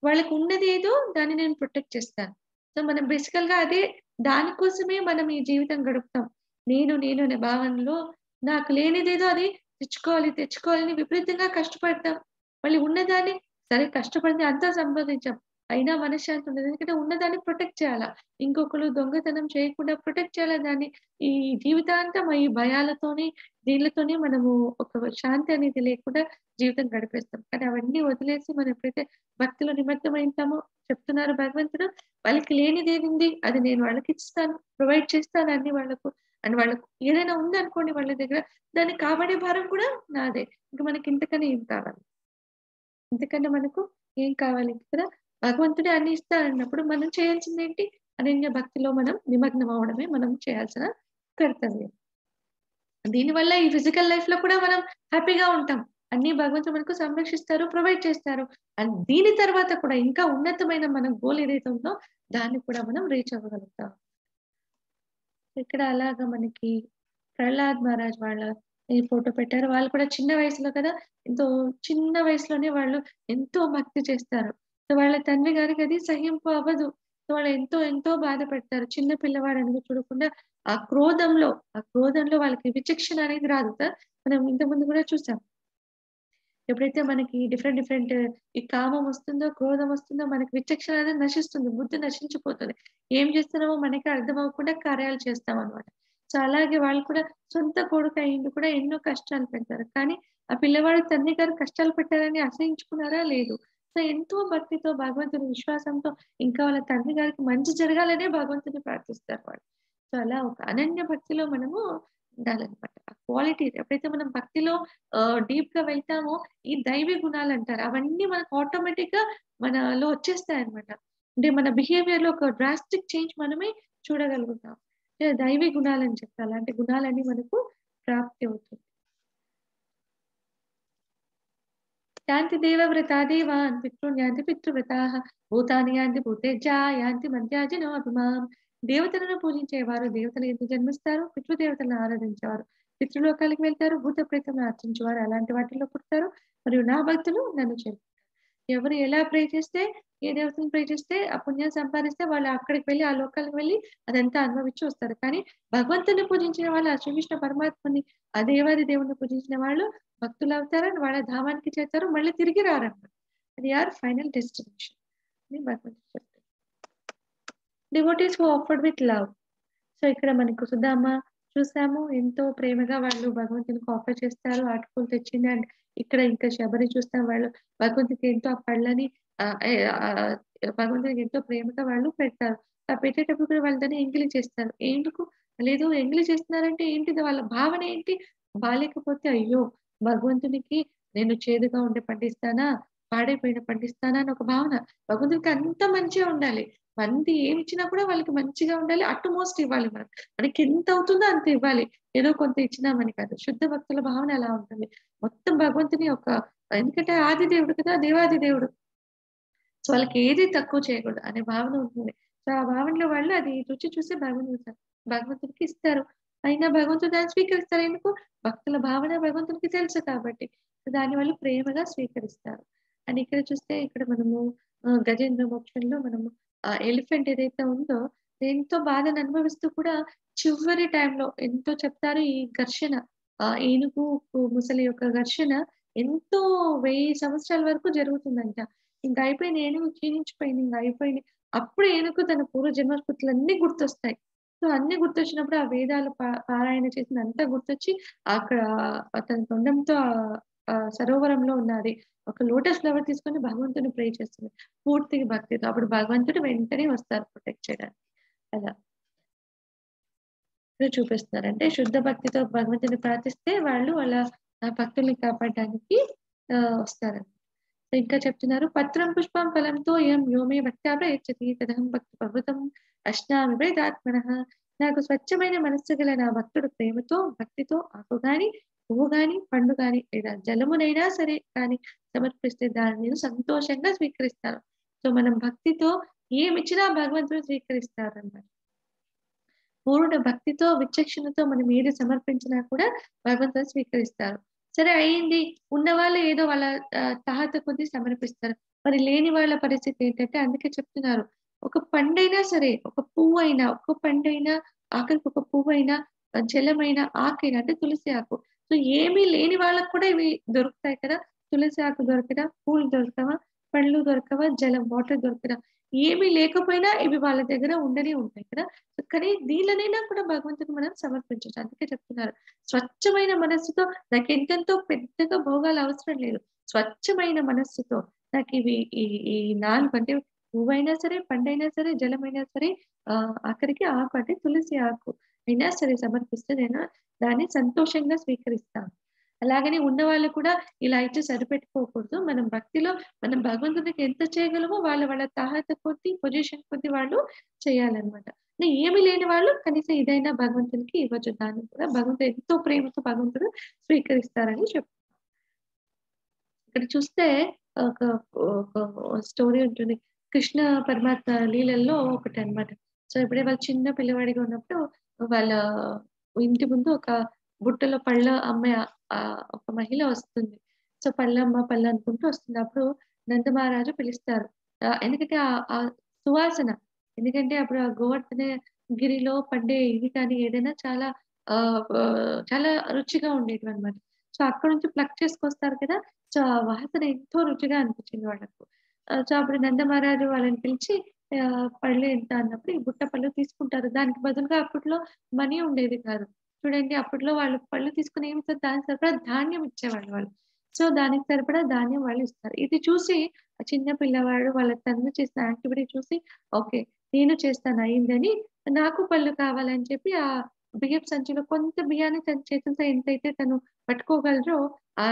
వాళ్ళకి ఉన్నదేదో దాన్ని నేను ప్రొటెక్ట్ చేస్తాను. సో, మనం బేసికల్‌గా అదే దానికోసమే మనం ఈ జీవితం గడుపుతాం. నేను అనే భావనలో నాకు లేనిదేదో అది తెచ్చుకోవాలని విపరీతంగా కష్టపడతాం. మళ్ళీ ఉన్నదాన్ని సరే కష్టపడింది అంతా సంపాదించాం. అయినా మనశ్శాంతి ఉండదు. ఎందుకంటే ఉన్నదాన్ని ప్రొటెక్ట్ చేయాలా. ఇంకొకళ్ళు దొంగతనం చేయకుండా ప్రొటెక్ట్ చేయాలా దాన్ని. ఈ జీవితాంతం ఈ భయాలతోని, దీనిలతోని మనము ఒక శాంతి అనేది లేకుండా జీవితం గడిపేస్తాం. కానీ అవన్నీ వదిలేసి మనం ఎప్పుడైతే భక్తిలో నిమగ్నమైంటామో చెప్తున్నారు భగవంతుడు, వాళ్ళకి లేనిదేదుంది అది నేను వాళ్ళకిస్తాను. ప్రొవైడ్ చేస్తాను అన్ని వాళ్ళకు. అండ్ వాళ్ళకు ఏదైనా ఉందనుకోండి వాళ్ళ దగ్గర, దాన్ని కాపాడే భారం కూడా నాదే. ఇంక మనకి ఇంతకన్నా ఏం కావాలి? ఇంతకన్నా మనకు ఏం కావాలి కదా! భగవంతుడే అన్ని ఇస్తానన్నప్పుడు మనం చేయాల్సిందేంటి? అనన్య భక్తిలో మనం నిమగ్నం అవ్వడమే మనం చేయాల్సిన కర్తవ్యం. దీనివల్ల ఈ ఫిజికల్ లైఫ్‌లో కూడా మనం హ్యాపీగా ఉంటాం. అన్నీ భగవంతుడు మనకు సంరక్షిస్తారు, ప్రొవైడ్ చేస్తారు. అండ్ దీని తర్వాత కూడా ఇంకా ఉన్నతమైన మన గోల్ ఏదైతే ఉందో దాన్ని కూడా మనం రీచ్ అవ్వగలుగుతాం. ఇక్కడ అలాగా మనకి ప్రహ్లాద్ మహారాజ్ వాళ్ళ ఈ ఫోటో పెట్టారు. వాళ్ళు కూడా చిన్న వయసులో కదా! ఎంతో చిన్న వయసులోనే వాళ్ళు ఎంతో భక్తి చేస్తారు. సో, వాళ్ళ తండ్రి గారికి అది సహింపు అవ్వదు. సో, వాళ్ళు ఎంతో బాధపడతారు. చిన్న పిల్లవాడని చూడకుండా ఆ క్రోధంలో వాళ్ళకి విచక్షణ అనేది రాదు కదా! మనం ఇంతకుముందు కూడా చూసాం. ఎప్పుడైతే మనకి డిఫరెంట్ ఈ కామం వస్తుందో, క్రోధం వస్తుందో మనకి విచక్షణ అనేది నశిస్తుంది. బుద్ధి నశించిపోతది. ఏం చేస్తున్నామో మనకే అర్థం అవ్వకుండా కార్యాలు చేస్తామనమాట. సో, అలాగే వాళ్ళు కూడా సొంత కొడుకు అయ్యుండి కూడా ఎన్నో కష్టాలు పెడతారు. కానీ ఆ పిల్లవాడు తండ్రి గారు కష్టాలు పెట్టారని అసహించుకున్నారా? లేదు. సో, ఎంతో భక్తితో, భగవంతుని విశ్వాసంతో ఇంకా వాళ్ళ తండ్రి గారికి మంచి జరగాలనే భగవంతుని ప్రార్థిస్తారు వాళ్ళు. సో, అలా ఒక అనన్య భక్తిలో మనము ఉండాలనమాట. ఆ క్వాలిటీ ఎప్పుడైతే మనం భక్తిలో డీప్‌గా వెళ్తామో ఈ దైవీ గుణాలంటారు. అవన్నీ మనకు ఆటోమేటిక్‌గా మనలో వచ్చేస్తాయన్నమాట. అంటే మన బిహేవియర్‌లో ఒక డ్రాస్టిక్ చేంజ్ మనమే చూడగలుగుతాం. దైవీ గుణాలని చెప్తా. అలాంటి గుణాలన్నీ మనకు ప్రాప్తి అవుతుంది. యాంతి దేవవ్రతా దేవాన్ పితॄన్ యాంతి పితృవ్రతాః భూతాని యాంతి భూతేజ్యా యాంతి మర్త్యాజినో అభిమాం. దేవతలను పూజించేవారు దేవతల యందు జన్మిస్తారు. పితృదేవతలను ఆరాధించేవారు పితృలోకాలకు వెళ్తారు. భూత ప్రేతలను అర్చించేవారు అలాంటి వాటిల్లో పుడతారు. మరియు నా భక్తులు నన్ను చేరుకుంటారు. ఎవరు ఎలా ప్రే చేస్తే, ఏ దేవతను ప్రే చేస్తే ఆ పుణ్యం సంపాదిస్తే వాళ్ళు అక్కడికి వెళ్లి ఆ లోకాలకు వెళ్లి అదంతా అనుభవించి వస్తారు. కానీ భగవంతుని పూజించిన వాళ్ళు ఆ శ్రీకృష్ణ పరమాత్మని ఆ దేవాది దేవుడిని పూజించిన వాళ్ళు భక్తులవుతారు. వాళ్ళ ధామానికి చేరుతారు. మళ్ళీ తిరిగి రారన్నమాట. అది ఫైనల్ డెస్టినేషన్ అని భగవంతుడు చెప్తారు. Devotees who offered with love. So, ఇక్కడ మనకు సుధామ చూసాము. ఎంతో ప్రేమగా వాళ్ళు భగవంతునికి ఆఫర్ చేస్తారు. అటుకులు తెచ్చింది అండ్ ఇక్కడ ఇంకా శబరి చూస్తాం. వాళ్ళు భగవంతుడికి ఎంతో ఆ పళ్ళని భగవంతుడికి ఎంతో ప్రేమగా వాళ్ళు పెడతారు. ఆ పెట్టేటప్పుడు కూడా వాళ్ళు దాన్ని ఎంగిలి చేస్తారు. ఎందుకు? లేదు ఎంగిలి చేస్తున్నారంటే ఏంటిది? వాళ్ళ భావన ఏంటి? బాలేకపోతే అయ్యో! భగవంతునికి నేను చేదుగా ఉండే పండిస్తానా? పాడైపోయిన పండిస్తానా? అని ఒక భావన. భగవంతుడికి అంత మంచిగా ఉండాలి. మంది ఏమిచ్చినా కూడా వాళ్ళకి మంచిగా ఉండాలి. అట్‌మోస్ట్ ఇవ్వాలి మనం. మనకెంత అవుతుందో అంత ఇవ్వాలి. ఏదో కొంత ఇచ్చినామని కాదు. శుద్ధ భక్తుల భావన అలా ఉంటుంది. మొత్తం భగవంతుని ఒక ఎందుకంటే ఆది దేవుడు కదా! దేవాది దేవుడు. సో, వాళ్ళకి ఏది తక్కువ చేయకూడదు అనే భావన ఉంటుంది. సో, ఆ భావనలో వాళ్ళు అది రుచి చూసి భగవంతుడికి ఇస్తారు. అయినా భగవంతుడు దాన్ని స్వీకరిస్తారు. ఎందుకు? భక్తుల భావన భగవంతునికి తెలుసు కాబట్టి. సో, దాన్ని వాళ్ళు ప్రేమగా స్వీకరిస్తారు. అండ్ ఇక్కడ చూస్తే ఇక్కడ మనము గజేంద్ర మోక్షంలో మనము ఎలిఫెంట్ ఏదైతే ఉందో ఎంతో బాధను అనుభవిస్తూ కూడా చివరి టైంలో ఎంతో చెప్తారు ఈ ఘర్షణ ఏనుగు, ముసలి యొక్క ఘర్షణ ఎంతో 1000 సంవత్సరాల వరకు జరుగుతుందంట. ఇంక అయిపోయింది ఏనుగు క్షీణించిపోయింది. ఇంక అయిపోయింది. అప్పుడు ఏనుగు తన పూర్వ జన్మ స్మృతులన్నీ గుర్తొస్తాయి. సో, అన్నీ గుర్తొచ్చినప్పుడు ఆ వేదాలు పారాయణ చేసిందంతా గుర్తొచ్చి అక్కడ తన తొండంతో సరోవరంలో ఉన్నది ఒక లోటస్ ఫ్లవర్ తీసుకొని భగవంతుడిని ప్రే చేస్తుంది. పూర్తిగా భక్తితో. అప్పుడు భగవంతుడు వెంటనే వస్తారు ప్రొటెక్ట్ చేయడానికి. అలా. ఇక్కడ చూపిస్తున్నారు. అంటే శుద్ధ భక్తితో భగవంతుడిని ప్రార్థిస్తే వాళ్ళు వాళ్ళ భక్తుల్ని కాపాడడానికి వస్తారని. ఇంకా చెప్తున్నారు పత్రం పుష్పం ఫలంతో యో మే భక్త్యా ప్రయచ్చతి తదహం భక్తి ప్రవృతం అశ్నామి ప్రేతాత్మనః. నాకు స్వచ్ఛమైన మనస్సు గల నా భక్తుడు ప్రేమతో, భక్తితో ఆకు గాని, పువ్వు గాని, పండు గాని లేదా జలమునైనా సరే కానీ సమర్పిస్తే దాన్ని నేను సంతోషంగా స్వీకరిస్తాను. సో, మనం భక్తితో ఏమిచ్చినా భగవంతుడు స్వీకరిస్తారన్నమాట. పూర్ణ భక్తితో, విచక్షణతో మనం ఏది సమర్పించినా కూడా భగవంతుడు స్వీకరిస్తారు. సరే అయింది. ఉన్నవాళ్ళు ఏదో వాళ్ళ తాహత కొద్దీ సమర్పిస్తారు. మరి లేని వాళ్ళ పరిస్థితి ఏంటంటే అందుకే చెప్తున్నారు. ఒక పండైనా సరే, ఒక పువ్వైనా, ఒక పండైనా, ఆఖరికి ఒక పువ్వైనా, జలమైనా, ఆకైనా అంటే తులసి ఆకు. సో, ఏమీ లేని వాళ్ళకి కూడా ఇవి దొరుకుతాయి కదా! తులసి ఆకు దొరకదా? పూలు దొరకవా? పళ్ళు దొరకవా? జలం వాటర్ దొరకదా? ఏమీ లేకపోయినా ఇవి వాళ్ళ దగ్గర ఉండనే ఉంటాయి కదా! కానీ దీనిలోనైనా కూడా భగవంతుడికి మనం సమర్పించొచ్చు. అందుకే చెప్తున్నారు. స్వచ్ఛమైన మనస్సుతో నాకెంతెంతో పెద్దగా భోగాలు అవసరం లేదు. స్వచ్ఛమైన మనస్సుతో నాకివి ఈ ఈ 4 అంటే పువ్వైనా సరే, పండైనా సరే, జలమైనా సరే ఆఖరికి ఆకు అంటే తులసి ఆకు అయినా సరే సమర్పిస్తే నేను దాన్ని సంతోషంగా స్వీకరిస్తాను. అలాగని ఉన్నవాళ్ళు కూడా ఇలా ఇచ్చి సరిపెట్టుకోకూడదు. మనం భక్తిలో మనం భగవంతుడికి ఎంత చేయగలమో వాళ్ళ తాహత కొద్దీ, పొజిషన్ కొద్దీ వాళ్ళు చేయాలన్నమాట. ఏమి లేని వాళ్ళు కనీసం ఇదైనా భగవంతునికి ఇవ్వచ్చు. దాన్ని కూడా భగవంతుడు ఎంతో ప్రేమతో భగవంతుడు స్వీకరిస్తారని ఇక్కడ చూస్తే ఒక ఒక స్టోరీ ఉంటుంది. కృష్ణ పరమాత్మ లీలల్లో ఒకటనమాట. సో, ఎప్పుడే వాళ్ళు చిన్న పిల్లవాడిగా ఉన్నప్పుడు వాళ్ళ ఇంటి ముందు ఒక బుట్టలో పళ్ళ అమ్మే ఒక మహిళ వస్తుంది. సో, పళ్ళమ్మ పళ్ళు అనుకుంటూ వస్తుంది. అప్పుడు నందమహారాజు పిలుస్తారు. ఎందుకంటే ఆ సువాసన ఎందుకంటే అప్పుడు ఆ గోవర్ధన గిరిలో పండే ఇవి కానీ ఏదైనా చాలా చాలా రుచిగా ఉండేటివన్నమాట. సో, అక్కడి నుంచి ప్లక్ చేసుకొస్తారు కదా! సో, ఆ వాసన ఎంతో రుచిగా అనిపించింది వాళ్ళకు. సో, అప్పుడు నందమహారాజు వాళ్ళని పిలిచి పళ్ళు ఎంత అన్నప్పుడు ఈ బుట్ట పళ్ళు తీసుకుంటారు. దానికి బదులుగా అప్పట్లో మనీ ఉండేది కాదు. చూడండి అప్పట్లో వాళ్ళు పళ్ళు తీసుకొని ఏమిస్తారు దానికి సరిపడా ధాన్యం ఇచ్చేవాళ్ళు వాళ్ళు. సో, దానికి సరిపడా ధాన్యం వాళ్ళు ఇస్తారు. ఇది చూసి ఆ చిన్న పిల్లవాడు వాళ్ళ తండ్రి చేసిన యాక్టివిటీ చూసి ఓకే. నేను చేస్తాను అయిందని నాకు పళ్ళు కావాలని చెప్పి ఆ బియ్యపు సంచిలో కొంత బియ్యాన్ని తన చేతులతో ఎంతైతే తను పట్టుకోగలరో ఆ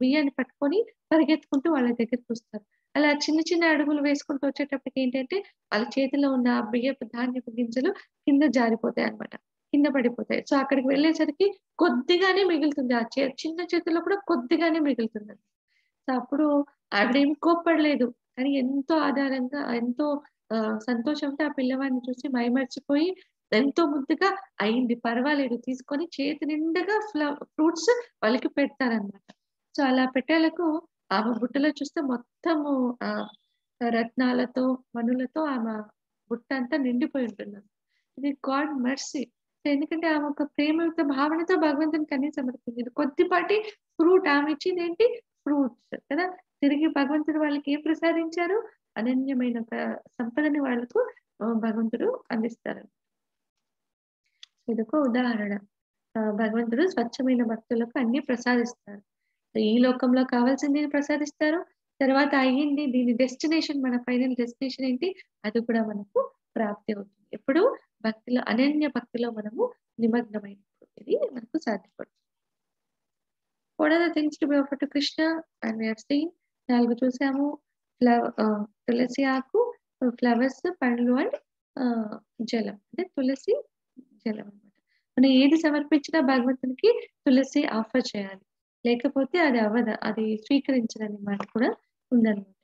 బియ్యాన్ని పట్టుకొని పరిగెత్తుకుంటూ వాళ్ళ దగ్గరికొస్తారు. అలా చిన్న చిన్న అడుగులు వేసుకుంటూ వచ్చేటప్పటికి ఏంటంటే, వాళ్ళ చేతిలో ఉన్న ఆ బియ్యపు ధాన్యపు గింజలు కింద జారిపోతాయన్నమాట. కింద పడిపోతాయి. సో, అక్కడికి వెళ్ళేసరికి కొద్దిగానే మిగులుతుంది. ఆ చిన్న చేతుల్లో కూడా కొద్దిగానే మిగులుతుంది. సో, అప్పుడు ఆవిడేమి కోప్పడలేదు. కానీ ఎంతో ఆధారంగా ఎంతో సంతోషంతో ఆ పిల్లవాడిని చూసి మైమర్చిపోయి ఎంతో ముద్దుగా అయింది పర్వాలేదు తీసుకొని చేతి నిండుగా ఫ్రూట్స్ వాళ్ళకి పెడతారనమాట. సో, అలా పెట్టేలకు ఆమె బుట్టలో చూస్తే మొత్తము ఆహ్, రత్నాలతో, మణులతో ఆమె బుట్ట అంతా నిండిపోయి ఉంటుంది. ఇది గాడ్ మెర్సీ. ఎందుకంటే ఆమె ఒక ప్రేమయుక్త భావనతో భగవంతునికి అన్నీ సమర్పించింది. కొద్దిపాటి ఫ్రూట్ ఆమె ఇచ్చిందేంటి ఫ్రూట్స్ కదా! తిరిగి భగవంతుడు వాళ్ళకి ఏం ప్రసాదించారు? అనన్యమైన ఒక సంపదని వాళ్ళకు భగవంతుడు అందిస్తారు. ఇదొక ఉదాహరణ. భగవంతుడు స్వచ్ఛమైన భక్తులకు అన్నీ ప్రసాదిస్తారు. ఈ లోకంలో కావాల్సింది ప్రసాదిస్తారు. తర్వాత అయ్యింది దీని డెస్టినేషన్ మన ఫైనల్ డెస్టినేషన్ ఏంటి? అది కూడా మనకు ప్రాప్తి అవుతుంది. ఎప్పుడు భక్తిలో అనన్య భక్తిలో మనము నిమగ్నమైనప్పుడు. ఇది మనకు సాధ్యపడుతుంది. What are the things to be offered to Krishna? And we have seen 4 చూసాము. తులసి ఆకు, ఫ్లవర్స్, పండ్లు అండ్ జలం. అంటే తులసి, జలం అన్నమాట. మనం ఏది సమర్పించినా భగవంతునికి తులసి ఆఫర్ చేయాలి. లేకపోతే అది అవ్వదు. అది స్వీకరించదని మాట కూడా ఉందన్నమాట.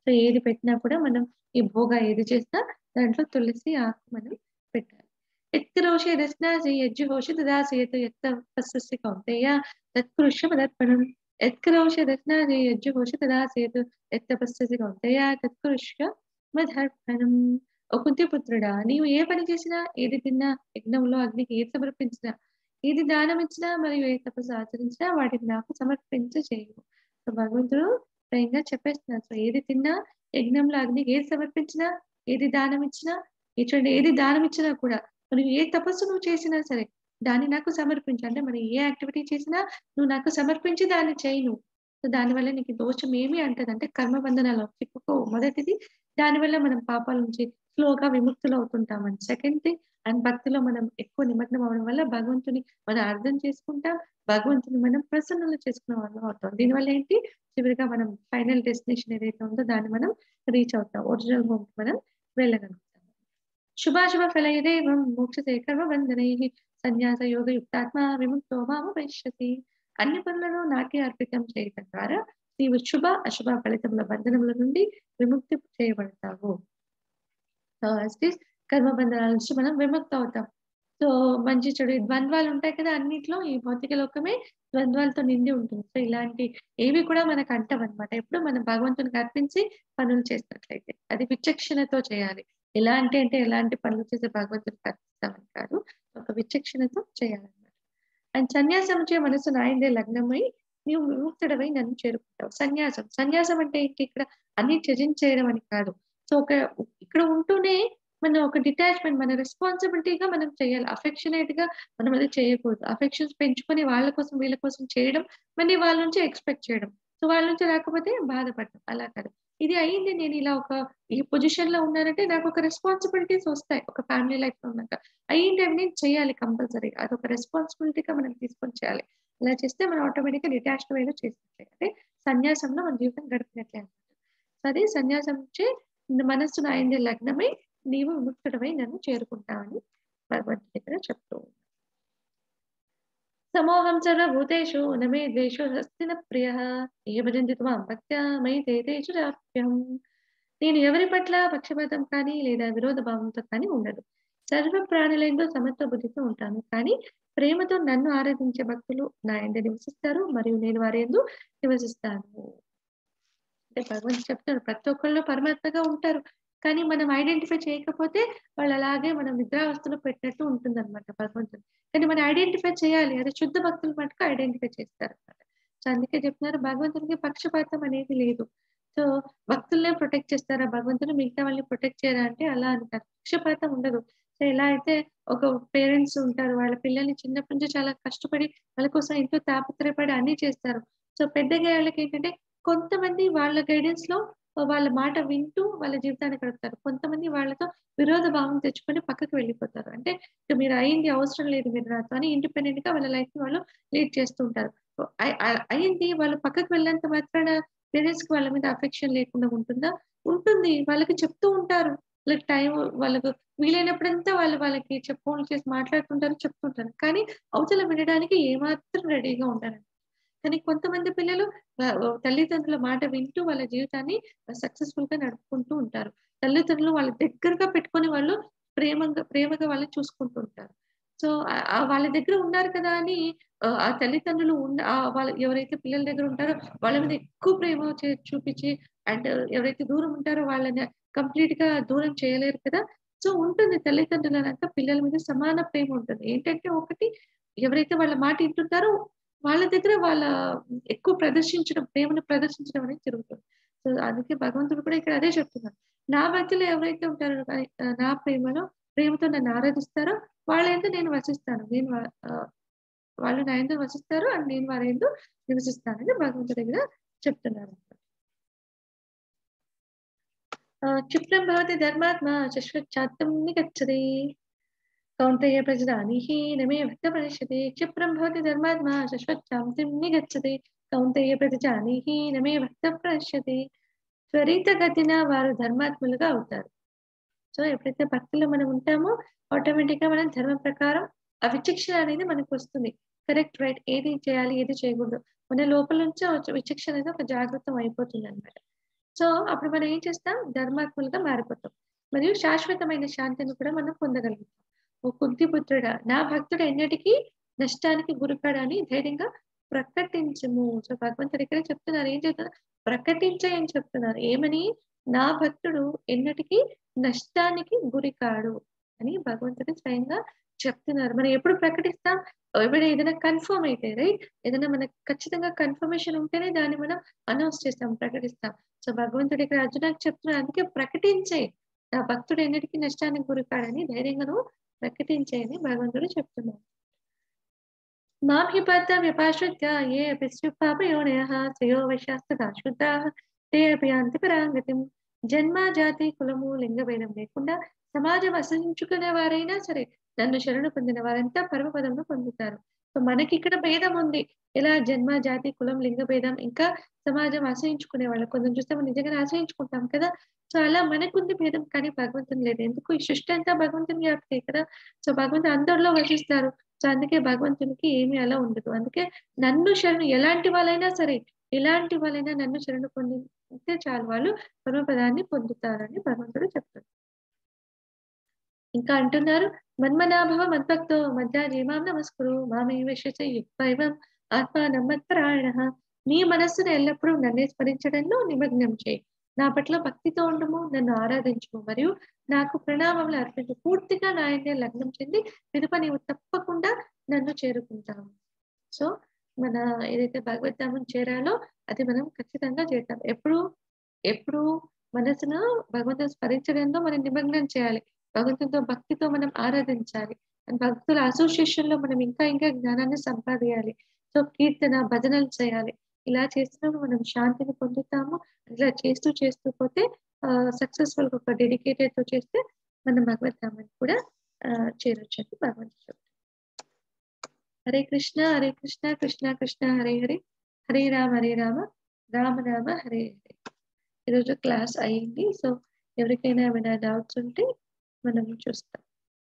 సో, ఏది పెట్టినా కూడా మనం ఈ భోగ ఏది చేసినా దాంట్లో తులసి ఆకు మనం పెట్టాలి. యత్కరోషి రస్నాసి యజ్జుహోషి తదాశయతు యత్తపస్సస్య కౌంతేయ తత్కృష్య మదర్పణం. యత్కరోషి రస్నాసి యజ్జుహోషి తదాశయతు యత్తపస్సస్య కౌంతేయ తత్కృష్య మదర్పణం. ఓ కుంతిపుత్రుడా! నీవు ఏ పని చేసినా, ఏది తిన్నా, యజ్ఞంలో అగ్నికి ఏది సమర్పించినా, ఏది దానమిచ్చినా మరియు ఏ తపస్సు ఆచరించినా వాటిని నాకు చేయుము. సో, భగవంతుడు స్వయంగా చెప్పేస్తున్నారు. సో, ఏది తిన్నా, యజ్ఞంలో అగ్నికి ఏది సమర్పించినా, ఏది దానమిచ్చినా, చూడండి ఏది దానమిచ్చినా కూడా మనం ఏ తపస్సు నువ్వు చేసినా సరే, దాన్ని నాకు సమర్పించు. అంటే మనం ఏ యాక్టివిటీ చేసినా నువ్వు నాకు సమర్పించి దాన్ని చెయ్యి నువ్వు. సో, దానివల్ల నీకు దోషం ఏమి అంటది. అంటే కర్మ బంధనాల్లో చిక్కుకోవు. మొదటిది దానివల్ల మనం పాపాల నుంచి స్లోగా విముక్తులవుతుంటామండి. సెకండ్ థింగ్ అండ్ భక్తిలో మనం ఎక్కువ నిమగ్నం అవ్వడం వల్ల భగవంతుని మనం అర్థం చేసుకుంటాం. భగవంతుని మనం ప్రసన్నులు చేసుకున్న వాళ్ళం అవుతాం. దీనివల్ల ఏంటి? చివరిగా మనం ఫైనల్ డెస్టినేషన్ ఏదైతే ఉందో దాన్ని మనం రీచ్ అవుతాం. ఒరిజినల్ హోమ్‌కి మనం వెళ్ళగలుగుతాం. శుభాశుభ ఫలైరేవం మోక్షతే కర్మబంధనైః సన్యాస యోగయుక్తాత్మా విముక్తో మాముపైష్యతి. అన్ని పనులను నాకే అర్పితం చేయటం ద్వారా నీవు శుభ, అశుభ ఫలితముల బంధనముల నుండి విముక్తి చేయబడతావు. యాస్ దిస్ కర్మ బంధనాల నుంచి మనం విముక్తవుతాం. సో, మంచి చెడు ఈ ద్వంద్వాలుంటాయి కదా! అన్నిట్లో ఈ భౌతిక లోకమే ద్వంద్వాలతో నిండి ఉంటుంది. సో, ఇలాంటి ఏవి కూడా మనకు అంటవనమాట. ఎప్పుడు మనం భగవంతునికి అర్పించి పనులు చేసినట్లయితే. అది విచక్షణతో చేయాలి. ఎలాంటి అంటే ఎలాంటి పనులు చేసి భగవంతునికి అర్పిస్తామని కాదు. ఒక విచక్షణతో చేయాలనమాట. అండ్ సన్యాసంచే మనసు నాయందే లగ్నమై నీవు విముక్తుడవై నన్ను చేరుకుంటావు. సన్యాసం. సన్యాసం అంటే ఏంటి ఇక్కడ అన్నీ త్యజించేయడం అని కాదు. సో, ఇక్కడ ఉంటూనే మనం ఒక డిటాచ్‌మెంట్ మన రెస్పాన్సిబిలిటీగా మనం చేయాలి. అఫెక్షనేట్‌గా మనం అది చేయకూడదు. అఫెక్షన్స్ పెంచుకొని వాళ్ళ కోసం, వీళ్ళ కోసం చేయడం, మళ్ళీ వాళ్ళ నుంచి ఎక్స్‌పెక్ట్ చేయడం. సో, వాళ్ళ నుంచి రాకపోతే బాధపడడం. అలా కాదు. ఇది అయింది నేను ఇలా ఈ పొజిషన్‌లో ఉన్నానంటే నాకొక రెస్పాన్సిబిలిటీస్ ఒస్తాయి. ఒక ఫ్యామిలీ లైఫ్‌లో ఉన్నాక. అయింది అవి నేను చేయాలి కంపల్సరీగా. అదొక రెస్పాన్సిబిలిటీగా మనం తీసుకొని చేయాలి. ఇలా చేస్తే మనం ఆటోమేటిక్‌గా డిటాచ్డ్ వేలో చేసినట్లే. అంటే సన్యాసంలో మన జీవితం గడిపినట్లే అన్నమాట. సో, అది సన్యాసం చే మనస్సు నాయందే లగ్నమై నీవు విముక్తుడవై నన్ను చేరుకుంటావని భగవంతుడి దగ్గర చెప్తూ ఉన్నాడు. సమోహం సర్వభూతేషు న మే ద్వేషో హస్తి న ప్రియః ఏ భజంతి త్వాం భక్త్యా మయి తే తేషు చాప్యహం. నేను ఎవరి పట్ల పక్షపాతం కానీ లేదా విరోధ భావంతో కానీ ఉండదు. సర్వ ప్రాణులందు సమత్వ బుద్ధితో ఉంటాను. కానీ ప్రేమతో నన్ను ఆరాధించే భక్తులు నా యందు నివసిస్తారు మరియు నేను వారి యందు నివసిస్తాను. అంటే భగవంతుడు చెప్తాడు ప్రతి ఒక్కళ్ళు పరమాత్మగా ఉంటారు. కానీ మనం ఐడెంటిఫై చేయకపోతే వాళ్ళు అలాగే మనం నిద్రావస్థలో పెట్టినట్టు ఉంటుందన్నమాట భగవంతుడు. కానీ మనం ఐడెంటిఫై చేయాలి. అది శుద్ధ భక్తులు మటుకు ఐడెంటిఫై చేస్తారన్నమాట. సో అందుకే చెప్తున్నారు భగవంతునికి పక్షపాతం అనేది లేదు. సో భక్తులనే ప్రొటెక్ట్ చేస్తారా భగవంతుడు మిగతా వాళ్ళని ప్రొటెక్ట్ చేయరా అంటే అలా అంటారు. పక్షపాతం ఉండదు. సో ఎలా అయితే ఒక పేరెంట్స్ ఉంటారు. వాళ్ళ పిల్లల్ని చిన్నప్పటి నుంచి చాలా కష్టపడి వాళ్ళ కోసం ఎంతో తాపత్రయపడి అన్నీ చేస్తారు. సో పెద్దగా అయ్యాళ్ళకేంటంటే కొంతమంది వాళ్ళ గైడెన్స్‌లో వాళ్ళ మాట వింటూ వాళ్ళ జీవితాన్ని గడుపుతారు. కొంతమంది వాళ్ళతో విరోధ భావం తెచ్చుకొని పక్కకి వెళ్ళిపోతారు. అంటే ఇక మీరు అయింది అవసరం లేదు మీరు నాతో అని ఇండిపెండెంట్‌గా వాళ్ళ లైఫ్‌ని వాళ్ళు లీడ్ చేస్తూ ఉంటారు. అయింది వాళ్ళు పక్కకి వెళ్ళినంత మాత్రాన పేరెంట్స్‌కి వాళ్ళ మీద అఫెక్షన్ లేకుండా ఉంటుందా? ఉంటుంది. వాళ్ళకి చెప్తూ ఉంటారు. వాళ్ళకి టైం వాళ్ళకు వీలైనప్పుడంతా వాళ్ళకి ఫోన్‌లు చేసి మాట్లాడుతుంటారు, చెప్తుంటారు. కానీ అవతల వినడానికి ఏమాత్రం రెడీగా ఉండరు. కానీ కొంతమంది పిల్లలు తల్లిదండ్రుల మాట వింటూ వాళ్ళ జీవితాన్ని సక్సెస్‌ఫుల్‌గా నడుపుకుంటూ ఉంటారు. తల్లిదండ్రులు వాళ్ళ దగ్గరగా పెట్టుకొని వాళ్ళు ప్రేమగా వాళ్ళని చూసుకుంటూ ఉంటారు. సో, వాళ్ళ దగ్గర ఉన్నారు కదా అని ఆ తల్లిదండ్రులు వాళ్ళు ఎవరైతే పిల్లల దగ్గర ఉంటారో వాళ్ళ మీద ఎక్కువ ప్రేమ చూపిచ్చి అండ్ ఎవరైతే దూరం ఉంటారో వాళ్ళని కంప్లీట్‌గా దూరం చేయలేరు కదా! సో, ఉంటుంది తల్లిదండ్రులనంక పిల్లల మీద సమాన ప్రేమ ఉంటుంది. ఏంటంటే ఒకటి ఎవరైతే వాళ్ళ మాట ఇంటుంటారో వాళ్ళ దగ్గర ఎక్కువ ప్రేమను ప్రదర్శించడం అనేది జరుగుతుంది. సో, అందుకే భగవంతుడు కూడా ఇక్కడ అదే చెప్తున్నారు. నా భక్తులు ఎవరైతే ఉంటారో నా ప్రేమతో నన్ను ఆరాధిస్తారో వాళ్ళ యందు నేను వసిస్తాను. వాళ్ళు నా యందు వసిస్తారు అండ్ నేను వారి యందు నివసిస్తానని భగవంతుడి దగ్గర చెప్తున్నారు. క్షిప్రం భవతి ధర్మాత్మా శశ్వచ్ఛాత్తం నిగచ్చతి. కౌంతేయ ప్రజానీహి నమే భక్తమనిష్యతే. క్షిప్రం భవతి ధర్మాత్మా శశ్వచ్ఛాంతిం నిగచ్చతి. కౌంతేయ ప్రజానీహి నమే భక్తప్రణశ్యతే. త్వరితగతిన వారు ధర్మాత్ములుగా అవుతారు. సో, ఎప్పుడైతే భక్తిలో మనం ఉంటామో ఆటోమేటిక్‌గా మనం ధర్మం ప్రకారం ఆ విచక్షణ అనేది మనకొస్తుంది. కరెక్ట్, రైట్ ఏది చేయాలి, ఏది చేయకూడదు. మన లోపల నుంచే విచక్షణ అనేది ఒక జాగృతం అయిపోతుందనమాట. సో, అప్పుడు మనం ఏం చేస్తాం? ధర్మాత్ములుగా మారిపోతాం. మరియు శాశ్వతమైన శాంతిని కూడా మనం పొందగలుగుతాం. ఓ కుంతిపుత్రుడా! నా భక్తుడు ఎన్నటికీ నష్టానికి గురికాడని ధైర్యంగా ప్రకటించుము. సో, భగవంతుడు ఇక్కడే చెప్తున్నారు. ఏం చెప్తున్నారు? ప్రకటించేయి అని చెప్తున్నారు. ఏమని? నా భక్తుడు ఎన్నటికీ నష్టానికి గురికాడు అని భగవంతుడు స్వయంగా చెప్తున్నారు. మనం ఎప్పుడు ప్రకటిస్తాం? ఎప్పుడు ఏదైనా కన్ఫర్మ్ అయితే రైట్? ఏదైనా మనకు ఖచ్చితంగా కన్ఫర్మేషన్ ఉంటేనే దాన్ని మనం అనౌన్స్ చేస్తాం, ప్రకటిస్తాం. సో, భగవంతుడు ఇక్కడ అర్జునకి చెప్తున్నారు. అందుకే ప్రకటించేయి. నా భక్తుడు ఎన్నటికీ నష్టానికి గురికాడని ధైర్యంగా నువ్వు ప్రకటించేయని భగవంతుడు చెప్తున్నారు. మాం హి పార్థ వ్యపాశ్రిత్య ఏ అపి స్యుఃపాపయోనయః శ్రేయో వశాస్తథా శుద్ధాః తే అపి యాంతి పరాం గతిం. జన్మ, జాతి, కులము, లింగ భేదం లేకుండా సమాజం అసహించుకునే వారైనా సరే నన్ను శరణు పొందిన వారంతా పరమపదమును పొందుతారు. సో, మనకిక్కడ భేదం ఉంది. ఎలా జన్మ, జాతి, కులం, లింగ భేదం ఇంకా సమాజం అసహించుకునే వాళ్ళు కొందరిని చూస్తే మనం నిజంగానే అసహించుకుంటాం కదా! సో, అలా మనకుంది భేదం కానీ భగవంతునికి లేదు. ఎందుకు? ఈ సృష్టి అంతా భగవంతుని వ్యాప్తే కదా! సో, భగవంతుడు అందరిలో వసిస్తారు. సో, అందుకే భగవంతునికి ఏమి అలా ఉండదు. అందుకే నన్ను శరణు ఎలాంటి వాళ్ళైనా సరే, ఎలాంటి వాళ్ళైనా నన్ను శరణు పొందితే చాలు వాళ్ళు పరమపదాన్ని పొందుతారని భగవంతుడు చెప్తారు. ఇంకా అంటున్నారు, మన్మనాభవ మద్భక్తో మధ్యాజీ మాం నమస్కురు మామే విశ్వసే యుక్తైవం ఆత్మానం మత్పరాయణః. నీ మనస్సును ఎల్లప్పుడూ నన్నే స్మరించడంలో నిమగ్నం చేయి. నా పట్ల భక్తితో ఉండుము, నన్ను ఆరాధించుము మరియు నాకు ప్రణామములు అర్పించు. పూర్తిగా నా యందే లగ్నం చెంది పిదప నీవు తప్పకుండా నన్ను చేరుకుంటావు. సో, మన ఏదైతే భగవద్ధామం చేరాలో అది మనం ఖచ్చితంగా చేద్దాం. ఎప్పుడు మనసును భగవంతుని స్మరించడంలో మనం నిమగ్నం చేయాలి. భగవంతునితో భక్తితో మనం ఆరాధించాలి. అండ్ భక్తుల అసోసియేషన్‌లో మనం ఇంకా జ్ఞానాన్ని సంపాదియాలి. సో, కీర్తన, భజనలు చేయాలి. ఇలా చేసినప్పుడు మనం శాంతిని పొందుతాము. ఇలా చేస్తూ పోతే సక్సెస్‌ఫుల్‌గా ఒక డెడికేటెడ్‌తో చేస్తే మనం భగవద్ధామాన్ని కూడా చేరొచ్చని భగవంతుడు చెప్తారు. హరే కృష్ణ, హరే కృష్ణ, కృష్ణ కృష్ణ హరే హరే, హరే రామ, రామ రామ హరే హరే. ఈరోజు క్లాస్ అయింది. సో, ఎవరికైనా ఏమైనా డౌట్స్ ఉంటే మనం చూస్తాం.